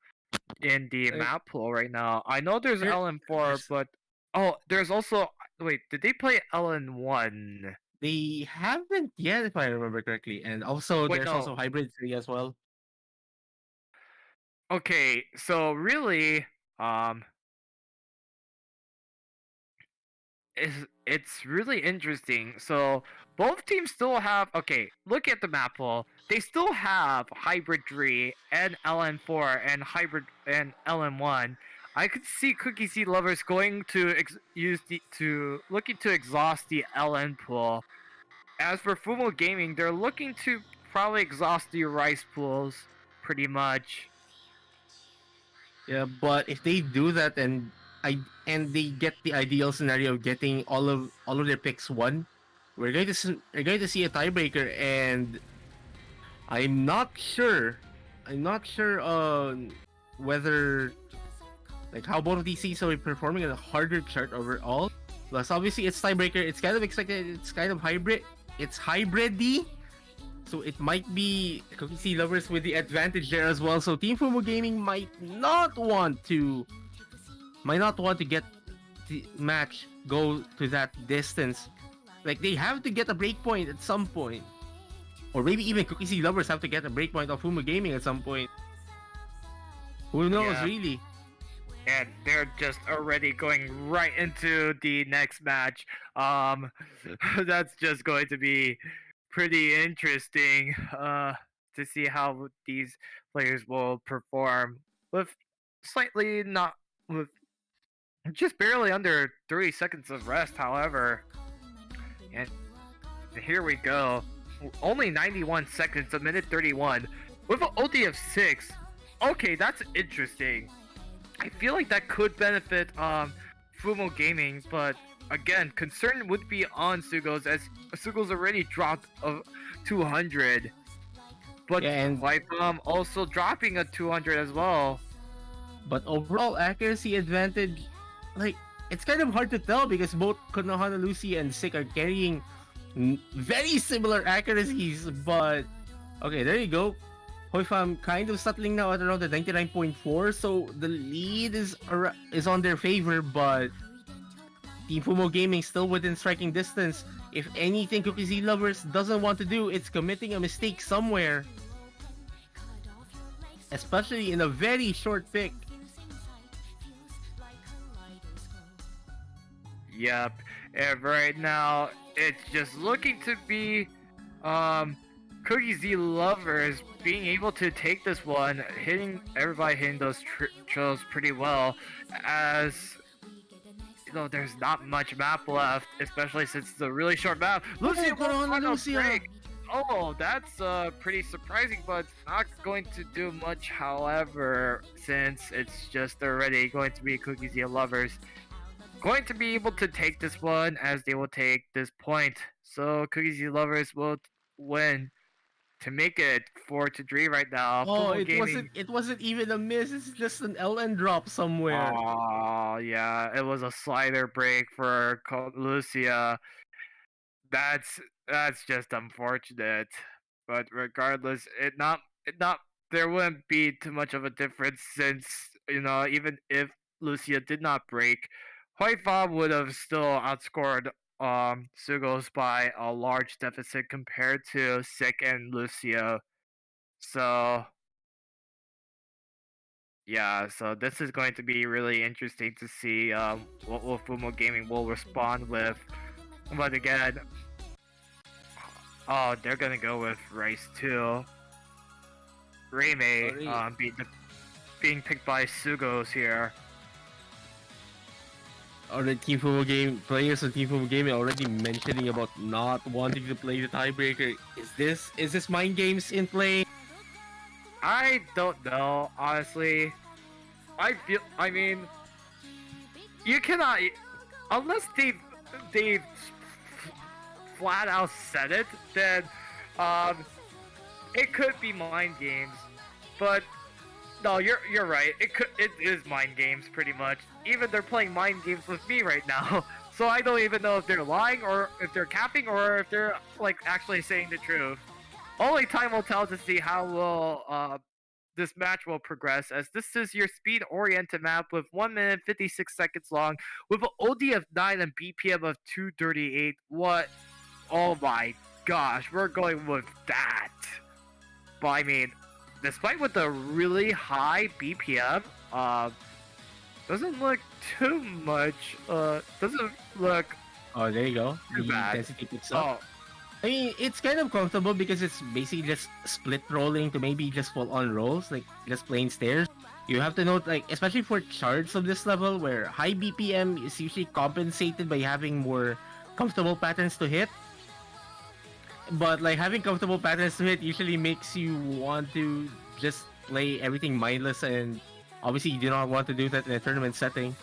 in the Like, map pool right now? I know there's there- LN4, there's- but oh, there's also, wait, did they play LN1? they haven't yet, if I remember correctly, and also Wait, there's no. also Hybrid 3 as well. Okay, so really, um, it's really interesting. So both teams still have, okay, look at the map pool. They still have Hybrid 3 and LN4 and Hybrid and LN1. I could see Cookiezi lovers going to looking to exhaust the LN pool. As for Fumo Gaming, they're looking to probably exhaust the Rice pools pretty much. Yeah, but if they do that and they get the ideal scenario of getting all of their picks won, we're going to see a tiebreaker, and I'm not sure. I'm not sure on whether like how both of these teams will be performing in a harder chart overall. Plus, obviously, it's tiebreaker. It's kind of expected. It's kind of hybrid. It's hybrid-y. So it might be Cookiezi lovers with the advantage there as well. So Team Fumo Gaming might not want to get the match go to that distance. Like they have to get a breakpoint at some point. Or maybe even Cookiezi lovers have to get a breakpoint of Fumo Gaming at some point. Who knows, Yeah. really? And they're just already going right into the next match. That's just going to be pretty interesting to see how these players will perform with slightly not with just barely under 30 seconds of rest. However, and here we go. Only 91 seconds, a minute 31 with an OD of 6. Okay, that's interesting. I feel like that could benefit Fumo Gaming, but again, concern would be on Sugos as Sugos already dropped 200. But Yeah, and Lifetime also dropping a 200 as well. but overall accuracy advantage, like it's kind of hard to tell because both Konohana Lucy and Sick are carrying very similar accuracies. But okay, there you go. Hoifam kind of settling now at around the 99.4, so the lead is on their favor, but Team Fumo Gaming still within striking distance. If anything Cookiezi lovers doesn't want to do, it's committing a mistake somewhere. Especially in a very short pick. Yep, and right now it's just looking to be Cookiezi lovers being able to take this one, hitting everybody hitting those trails pretty well, as you know there's not much map left, especially since it's a really short map. Lucia won't find a break. Oh, that's pretty surprising, but it's not going to do much. However, since it's just already going to be Cookiezi lovers going to be able to take this one, as they will take this point. So Cookiezi lovers will win to make it 4-3 right now. Oh, Fumo Gaming. it wasn't even a miss. It's just an LN drop somewhere. Oh yeah, it was a slider break for Lucia. That's just unfortunate. But regardless, it not there wouldn't be too much of a difference, since you know even if Lucia did not break, Huifam would have still outscored Sugos by a large deficit compared to Sick and Lucia. So yeah, so this is going to be really interesting to see what will Fumo Gaming will respond with. But again, oh, they're gonna go with Rice too. Reimei being picked by Sugos here. Or the Team Fumo game players of Team Fumo Gaming already mentioning about not wanting to play the tiebreaker. Is this mind games in play? I don't know, honestly. I mean, you cannot, unless they've flat out said it, then it could be mind games. But no, you're right. It is mind games pretty much. Even they're playing mind games with me right now. So I don't even know if they're lying or if they're capping or if they're like actually saying the truth. Only time will tell to see how will this match will progress, as this is your speed-oriented map with 1 minute 56 seconds long, with an OD of 9 and BPM of 238. What? Oh my gosh, we're going with that. But I mean, despite with the really high BPM, doesn't look too much. Doesn't look. Oh, there you go. Too The bad. intensity picks up. I mean, it's kind of comfortable because it's basically just split rolling to maybe just full on rolls, like just plain stairs. You have to note, like, especially for charts of this level where high BPM is usually compensated by having more comfortable patterns to hit. But like having comfortable patterns to hit usually makes you want to just play everything mindless, and obviously you do not want to do that in a tournament setting.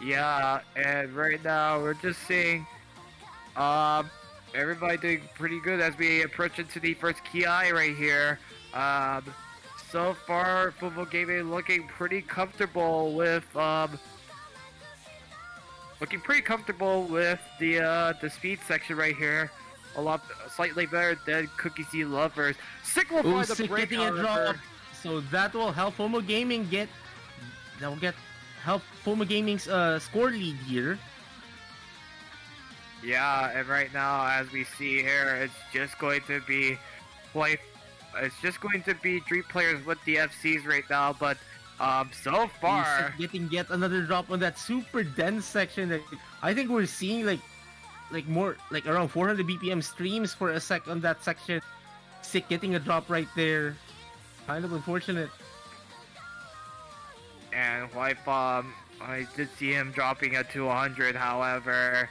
Yeah, and right now we're just seeing um everybody doing pretty good as we approach into the first Ki right here. Um, so far, Fumo Gaming looking pretty comfortable with the speed section right here. A lot slightly better than Cookiezi Lovers. Simplify the Usyk break, getting a drop, however. so that will help Fumo Gaming help Fumo Gaming's score lead here. Yeah, and right now, as we see here, it's just going to be play. It's just going to be three players with the FCs right now, but so Usyk far, getting yet another drop on that super dense section. That I think we're seeing like more like around 400 BPM streams for a sec on that section. Sick getting a drop right there. Kind of unfortunate. and White Bomb, I did see him dropping it to 100, however,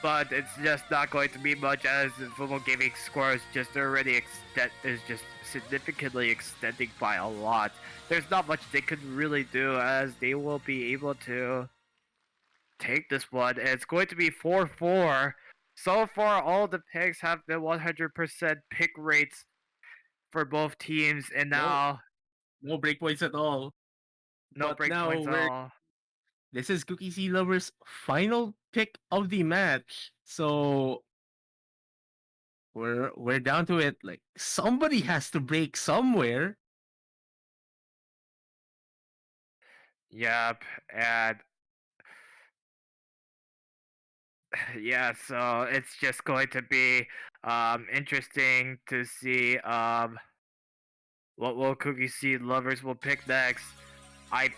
but it's just not going to be much as the Fumo Gaming score is just significantly extending by a lot. There's not much they could really do as they will be able to take this one. It's going to be 4-4. So far, all the picks have been 100% pick rates for both teams, and No, now no breakpoints at all. no But now breakpoints at all. this is Cookiezi Lover's final pick of the match. So we're down to it. Like somebody has to break somewhere. Yep, and yeah, so it's just going to be interesting to see what will Cookie Seed lovers will pick next. I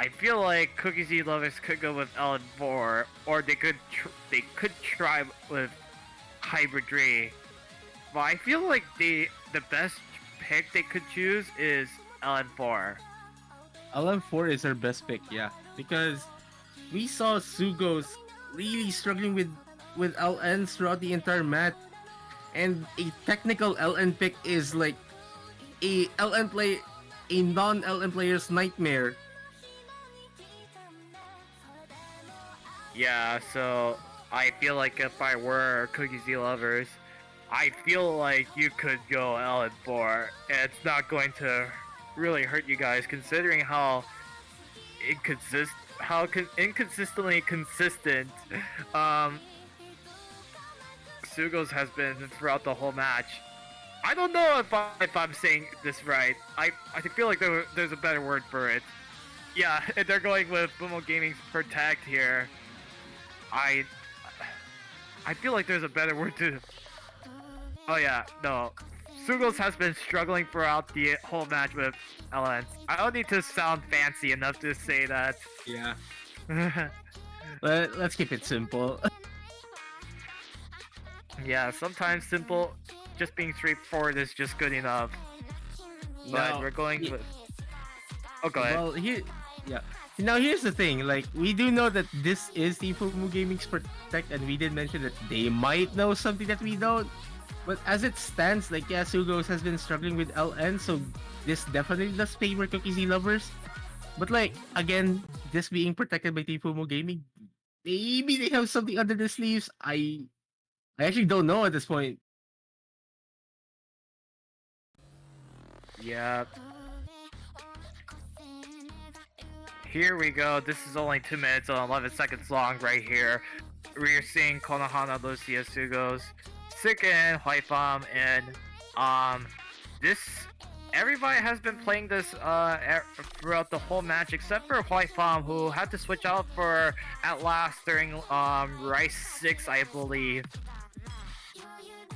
feel like Cookie Seed lovers could go with LN4, or they could try with Hybrid 3. But I feel like the best pick they could choose is LN4. LM4 is our best pick, yeah. Because we saw Sugos really struggling with LNs throughout the entire match. And a technical LN pick is like a non-LN player's nightmare. Yeah, so I feel like if I were Cookie Z lovers, I feel like you could go LN4. It's not going to really hurt you guys considering inconsistently consistent um Sugos has been throughout the whole match. I don't know if I'm saying this right. I feel like there's a better word for it. Yeah, and they're going with Fumo Gaming's Protect here. I I feel like there's a better word to. Oh yeah, no. Sugos has been struggling throughout the whole match with LNs. I don't need to sound fancy enough to say that. Yeah. Let's keep it simple. Yeah, sometimes simple, just being straightforward is just good enough. But Now, we're going y- with. Oh, go ahead. well, yeah. Now here's the thing. Like we do know that this is the Fumu Gaming's Protect, and we did mention that they might know something that we don't. But as it stands, like yeah, Sugos has been struggling with LN, so this definitely does favor Cookie Z lovers. But like again, this being protected by Team Fumo Gaming, maybe they have something under the sleeves. I actually don't know at this point. Yep. Here we go. This is only 2 minutes and 11 seconds long right here. We're seeing Konohana, Lucia, Sugos, Sicken, Huifam, and this everybody has been playing this throughout the whole match except for Huifam, who had to switch out for at last during Rice 6, I believe.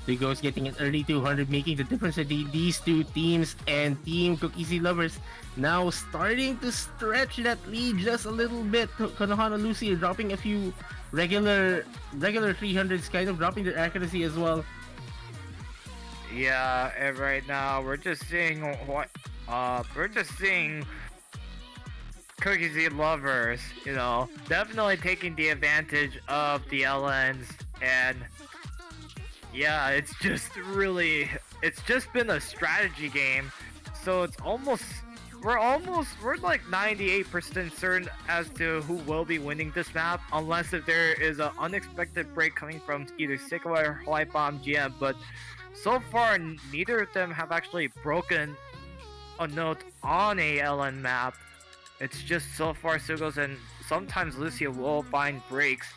Sugos getting an early 200, making the difference between these two teams, and Team Cookiezi Lovers now starting to stretch that lead just a little bit. Konohana Lucy dropping a few regular 300s, kind of dropping their accuracy as well. Yeah, and right now we're just seeing Cookies and lovers, definitely taking the advantage of the LNs, and yeah, it's just been a strategy game So it's almost we're like 98% certain as to who will be winning this map, unless if there is an unexpected break coming from either Sigma or Hawaii Bomb GM. But so far, neither of them have actually broken a note on a LN map. It's just so far Sugos and sometimes Lucia will find breaks.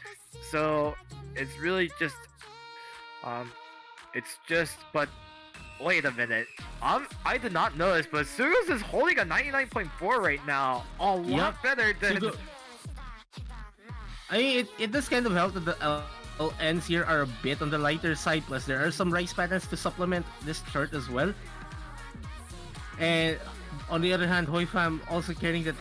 So it's really just it's just but wait a minute. I did not know this, but Sugos is holding a 99.4 right now. A lot Yep. better than I mean, it does kind of help that the LNs here are a bit on the lighter side, plus there are some rice patterns to supplement this chart as well. And on the other hand, Hoifam also carrying that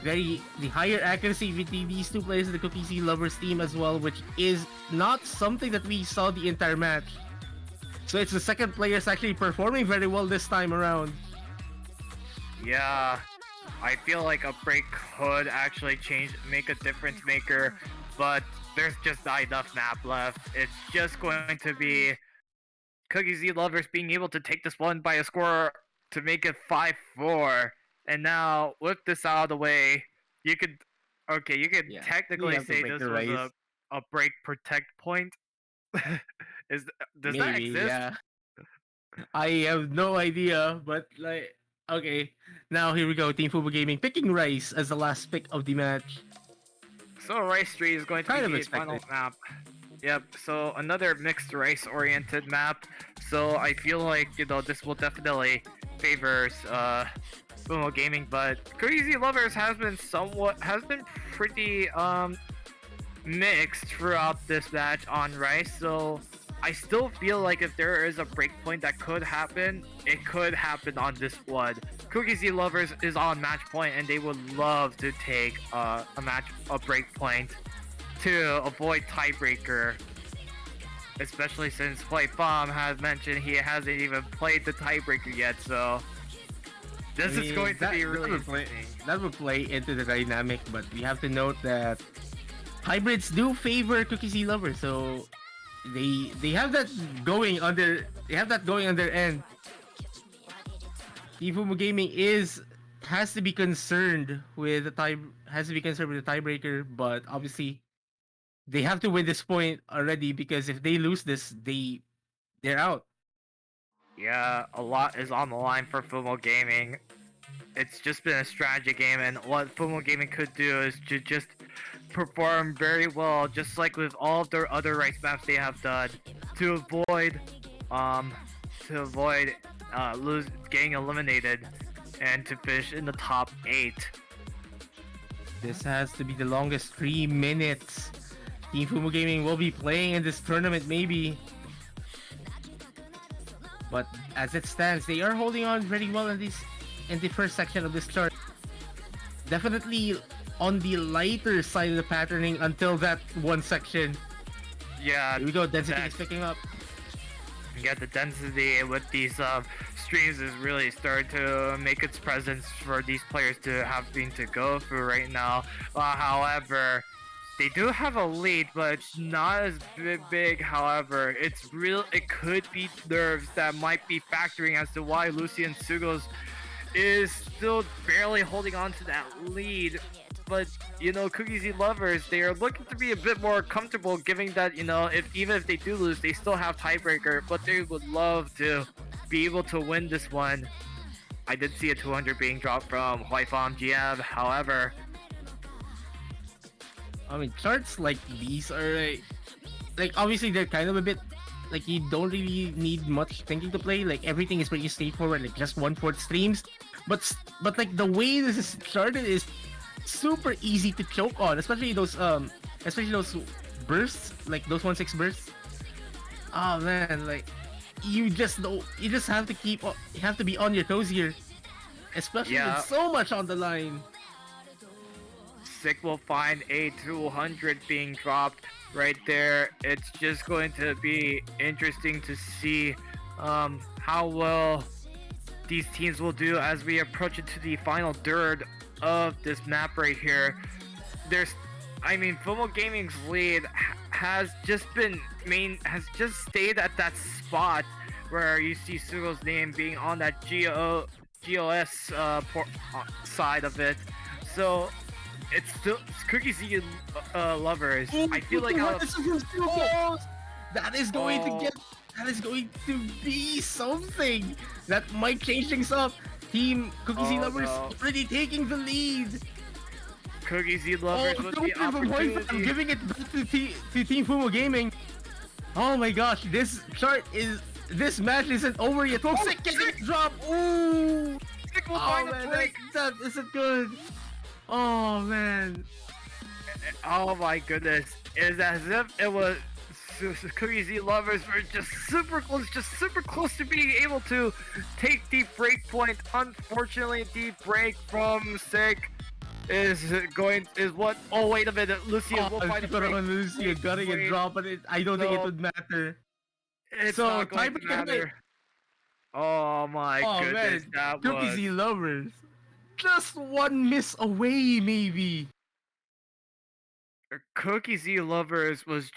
the higher accuracy between these two players in the Cookiezi Lovers team as well, which is not something that we saw the entire match. So it's the second players actually performing very well this time around. Yeah, I feel like a break could actually make a difference maker, but there's just not enough map left. It's just going to be Cookiezi Lovers being able to take this one by a score to make it 5-4. And now, with this out of the way, you could Yeah, technically have to say break this the was rice. a break protect point. Is does that Maybe, exist? yeah. I have no idea, but like, okay. Now here we go, Team Fubo Gaming picking Rice as the last pick of the match. So Rice 3 is going to Kind of be the final expected. map. Yep, so another mixed race oriented map. So I feel like, this will definitely favors Fumo Gaming, but Crazy Lovers has been pretty mixed throughout this match on Rice. So I still feel like if there is a breakpoint that could happen, it could happen on this one. Cookiezi Lovers is on match point, and they would love to take a breakpoint to avoid tiebreaker. Especially since White Bomb has mentioned he hasn't even played the tiebreaker yet, so this is going to be really interesting. That would play into the dynamic, but we have to note that hybrids do favor Cookiezi Lovers, so they have that going on their end. Team Fumo Gaming has to be concerned with the tiebreaker, but obviously they have to win this point already, because if they lose this, they're out. Yeah, a lot is on the line for Fumo Gaming. It's just been a strategy game, and what Fumo Gaming could do is to just perform very well, just like with all of their other rice maps they have done, to avoid getting eliminated, and to finish in the top 8. This has to be the longest 3 minutes Team Fumo Gaming will be playing in this tournament, maybe. But as it stands, they are holding on very well in the first section of this chart. Definitely on the lighter side of the patterning until that one section. Yeah, Here we go, density is picking up. yeah, the density with these streams is really starting to make its presence for these players to having to go through right now. However, they do have a lead, but it's not as big. However, it could be nerves that might be factoring as to why Lucian Sugos is still barely holding on to that lead. But Cookiezi Lovers, they are looking to be a bit more comfortable, given that even if they do lose, they still have tiebreaker. But they would love to be able to win this one. I did see a 200 being dropped from White Bomb GM. However, I mean, charts like these are like obviously they're kind of a bit like you don't really need much thinking to play. Like everything is pretty straightforward, like just 1/4 streams. But like the way this is started is super easy to choke on, especially those bursts, like those 1/6 bursts. Oh man, like you just have to you have to be on your toes here, especially with so much on the line. Sick will find a 200 being dropped right there. It's just going to be interesting to see how well these teams will do as we approach into the final third of this map right here. Fumo Gaming's lead has just stayed at that spot where you see Sugo's name being on that GOS side of it. So it's still Cookiezi lovers. I feel like how that is going to oh, get that is going to be something that might change things up. Team Cookiezi oh lovers no. already taking the lead. Cookiezi lovers Oh, with don't the give a point. I'm opportunity. giving it back to Team Fumo Gaming. Oh my gosh, this match isn't over yet. Oh, sick getting drop. Ooh. Sick will Oh find a man, break. that isn't good. Oh man. Oh my goodness. It's as if it was Cookiezi lovers were just super close to being able to take the break point. Unfortunately, the break from Sick is what. Oh wait a minute, Lucian will find a break. Lucia getting a drop, but I don't think it No, would matter. it's So not going to tiebreaker. matter. Oh my Oh goodness, man, that Cookies was lovers. Just one miss away, maybe. Cookiezi lovers was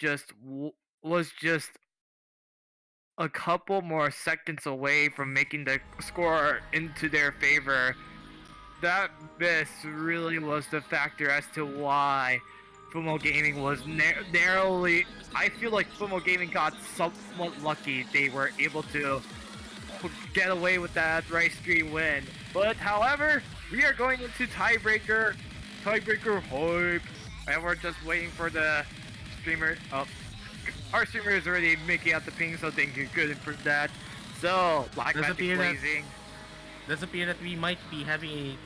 just a couple more seconds away from making the score into their favor. That miss really was the factor as to why Fumo Gaming was narrowly. I feel like Fumo Gaming got somewhat lucky. They were able to get away with that Rice 3 win. But however, we are going into tiebreaker hype, and we're just waiting for the streamer. Oh, our streamer is already making out the ping, so thank you, good for that. So Black Does Magic appear that- Blazing. Does appear that we might be having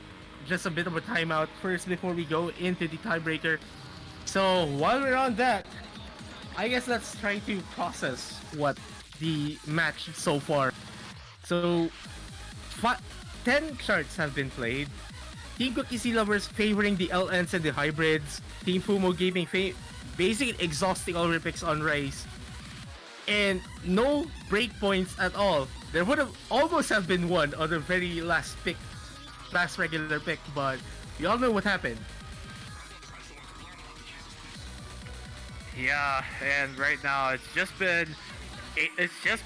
just a bit of a timeout first before we go into the tiebreaker. So while we're on that, I guess let's try to process what the match so far. So 10 charts have been played. Team Cookiezi lovers favoring the LNs and the hybrids. Team Fumo Gaming basically exhausting all their picks on Rice. And no breakpoints at all. There would have almost have been one on the very last regular pick, but we all know what happened. Yeah, and right now it's just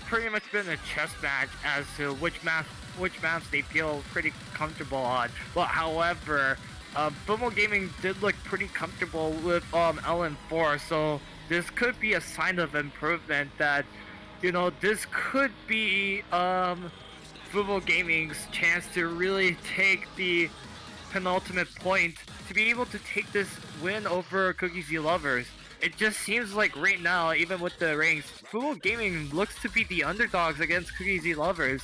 pretty much been a chess match as to which maps they feel pretty comfortable on. But however, Fumo Gaming did look pretty comfortable with LN4, so this could be a sign of improvement that, this could be Fumo Gaming's chance to really take the penultimate point to be able to take this win over Cookiezi lovers. It just seems like right now, even with the ranks, Fumo Gaming looks to be the underdogs against Cookiezi lovers.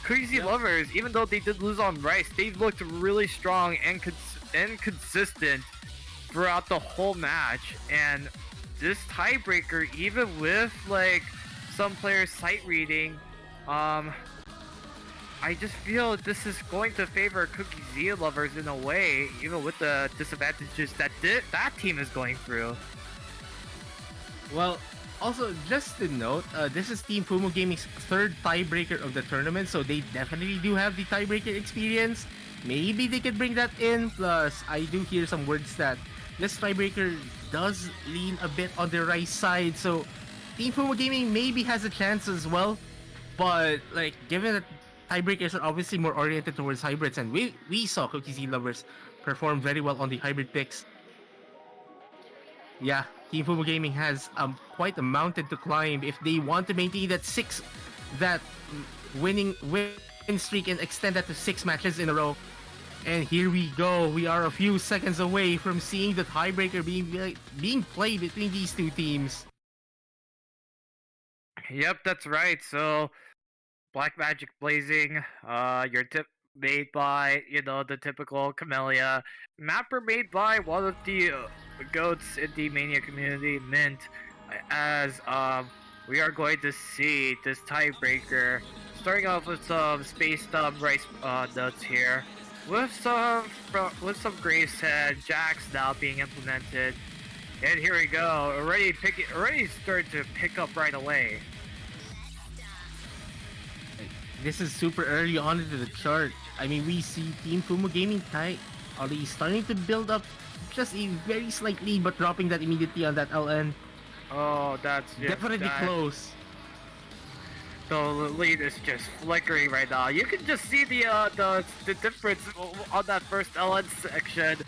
Cookiezi lovers, even though they did lose on Rice, they've looked really strong and consistent throughout the whole match. And this tiebreaker, even with like some players' sight reading, I just feel this is going to favor Cookiezi lovers in a way, even with the disadvantages that that team is going through. Well, also just to note, this is Team Fumo Gaming's third tiebreaker of the tournament, so they definitely do have the tiebreaker experience. Maybe they could bring that in. Plus, I do hear some words that this tiebreaker does lean a bit on the right side, so Team Fumo Gaming maybe has a chance as well. But like, given that tiebreakers are obviously more oriented towards hybrids, and we saw Cookiezi lovers perform very well on the hybrid picks. Yeah, Team Fumo Gaming has quite a mountain to climb if they want to maintain that winning streak and extend that to 6 matches in a row. And here we go. We are a few seconds away from seeing the tiebreaker being played between these two teams. Yep, that's right. So, Black Magic Blazing, your tip made by, the typical Camellia. Mapper made by one of the goats in the Mania community, Mint, as we are going to see this tiebreaker starting off with some spaced rice notes here. With some Grace Head, Jax now being implemented. And here we go, already starting to pick up right away. This is super early on into the chart. I mean, we see Team Fumo Gaming already starting to build up just a very slight lead, but dropping that immediately on that LN. Oh, that's Definitely close. The lead is just flickering right now. You can just see the difference on that first LN section.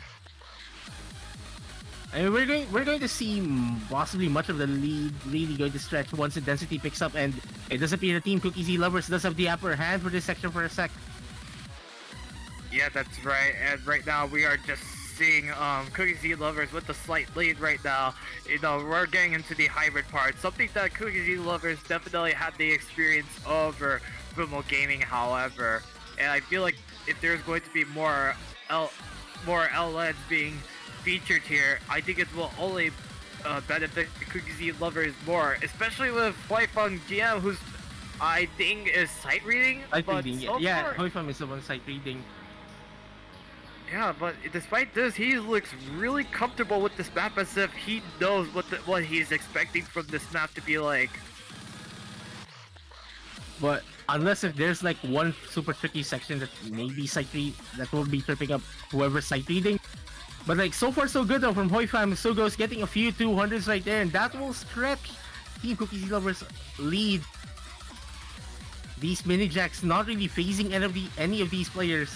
I mean, we're going to see possibly much of the lead really going to stretch once the density picks up, and it does appear the Team Cookiezi lovers does have the upper hand for this section for a sec. Yeah, that's right. And right now we are just seeing Cookiezi lovers with the slight lead right now. You know, we're getting into the hybrid part. Something that Cookiezi lovers definitely had the experience over Fumo Gaming, however. And I feel like if there's going to be more LLs being featured here, I think it will only benefit Cookiezi lovers more, especially with Huifeng GM, who's I think is sight reading. Sight but reading, so yeah. far, Hoifam is the one sight reading. yeah, but despite this, he looks really comfortable with this map, as if he knows what he's expecting from this map to be like. But unless if there's like one super tricky section that maybe that will be tripping up whoever's sight reading. But like so far so good though from Hoifam. Sugo's getting a few 200s right there, and that will stretch Team Cookiezi lovers lead. These mini jacks not really phasing any of these players.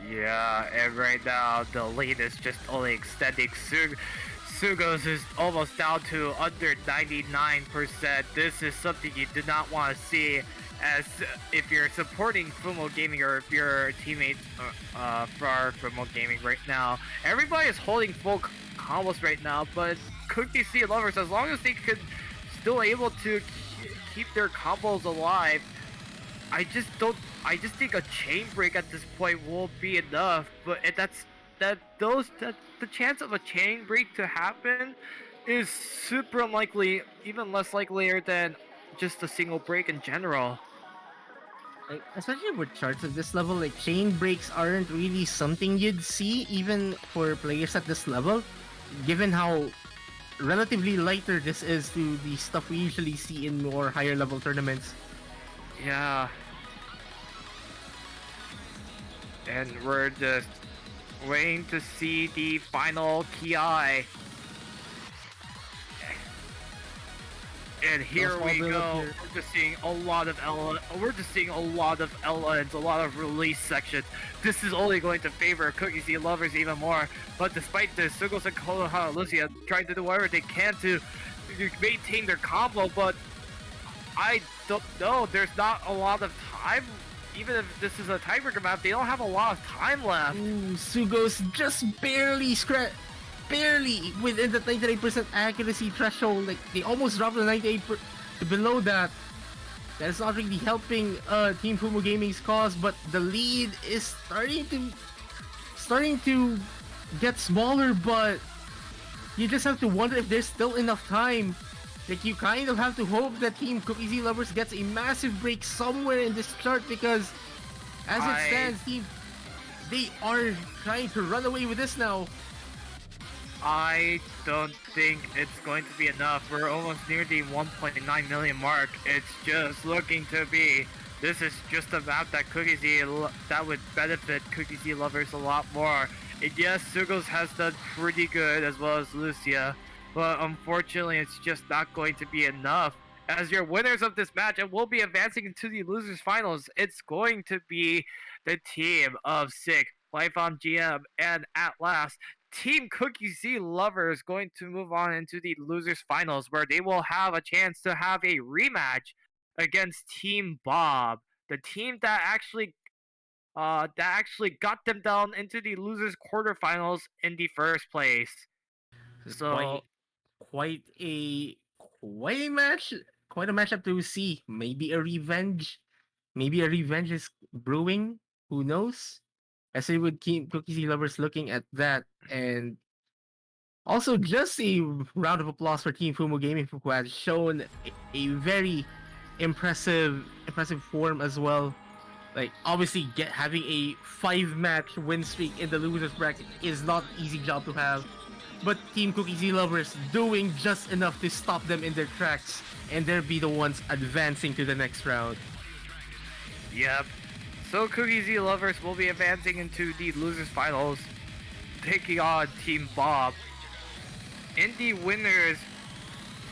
Yeah, and right now the lead is just only extending. Sugo's is almost down to under 99%. This is something you do not want to see, as if you're supporting Fumo Gaming or if you're teammates for Fumo Gaming right now. Everybody is holding full combos right now, but Cookiezi lovers, as long as they could still able to keep their combos alive, I just think a chain break at this point will be enough. But the chance of a chain break to happen is super unlikely, even less likelier than just a single break in general. Like, especially with charts at this level, like chain breaks aren't really something you'd see even for players at this level, given how relatively lighter this is to the stuff we usually see in more higher level tournaments. Yeah. And we're just waiting to see the final Ki. And here we go. We're just seeing a lot of LNs, a lot of release sections. This is only going to favor Cookiezi lovers even more. But despite this, Sugos and Konoha Lucia trying to do whatever they can to maintain their combo, but I don't know. There's not a lot of time. Even if this is a tiebreaker map, they don't have a lot of time left. Ooh, Sugos just barely within the 99% accuracy threshold. Like they almost dropped the 98 below that. That's not really helping Team Fumo Gaming's cause, but the lead is starting to get smaller, but you just have to wonder if there's still enough time. Like you kind of have to hope that Team Cookiezi lovers gets a massive break somewhere in this chart, because as it stands, they are trying to run away with this now. I don't think it's going to be enough. We're almost near the 1.9 million mark. It's just looking to be. This is just a map that that would benefit Cookiezi lovers a lot more. And yes, Sugos has done pretty good, as well as Lucia, but unfortunately it's just not going to be enough. As your winners of this match, and will be advancing into the losers finals, it's going to be the team of Sick, Life on GM, and at last, Team Cookiezi lovers going to move on into the losers finals, where they will have a chance to have a rematch against Team Bob, the team that actually got them down into the losers quarterfinals in the first place. So Quite a match, quite a matchup to see. Maybe a revenge. Maybe a revenge is brewing. Who knows? As it would keep Cookiezi lovers looking at that. And also just a round of applause for Team Fumo Gaming, who has shown a very impressive form as well. Like obviously having a 5-match win streak in the losers bracket is not an easy job to have. But Team Cookiezi lovers doing just enough to stop them in their tracks, and they'll be the ones advancing to the next round. Yep. So Cookiezi lovers will be advancing into the losers finals, taking on Team Bob. In the winners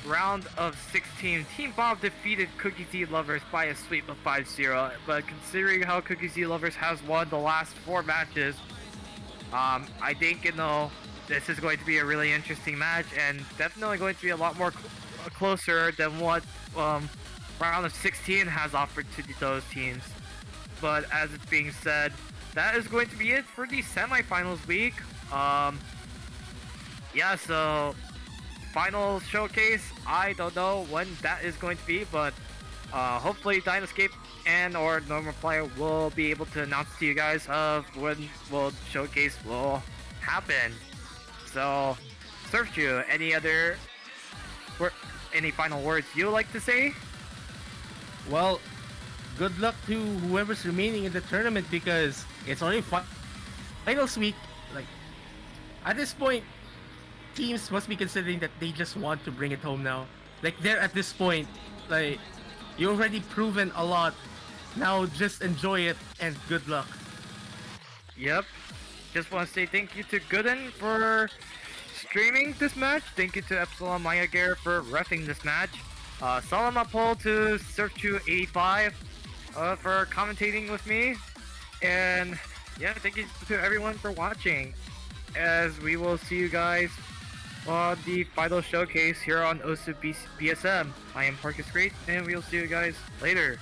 round of 16, Team Bob defeated Cookiezi Lovers by a sweep of 5-0. But considering how Cookiezi Lovers has won the last 4 matches, I think, this is going to be a really interesting match and definitely going to be a lot more closer than what round of 16 has offered to those teams. But as it's being said, that is going to be it for the semifinals week. Yeah, so final showcase, I don't know when that is going to be, but hopefully Dynascape and or Normal Player will be able to announce to you guys of when World Showcase will happen. So, Surfju, any final words you would like to say? Well, good luck to whoever's remaining in the tournament because it's only finals week. Like, at this point, teams must be considering that they just want to bring it home now. Like, they're at this point, like, you already proven a lot. Now just enjoy it and good luck. Yep. Just want to say thank you to Gooden for streaming this match. Thank you to Epsilon Mayager for reffing this match. Salamapol to Surfchu85 for commentating with me. And yeah, thank you to everyone for watching. As we will see you guys on the final showcase here on OSU BSM. I am Parkus Great, and we'll see you guys later.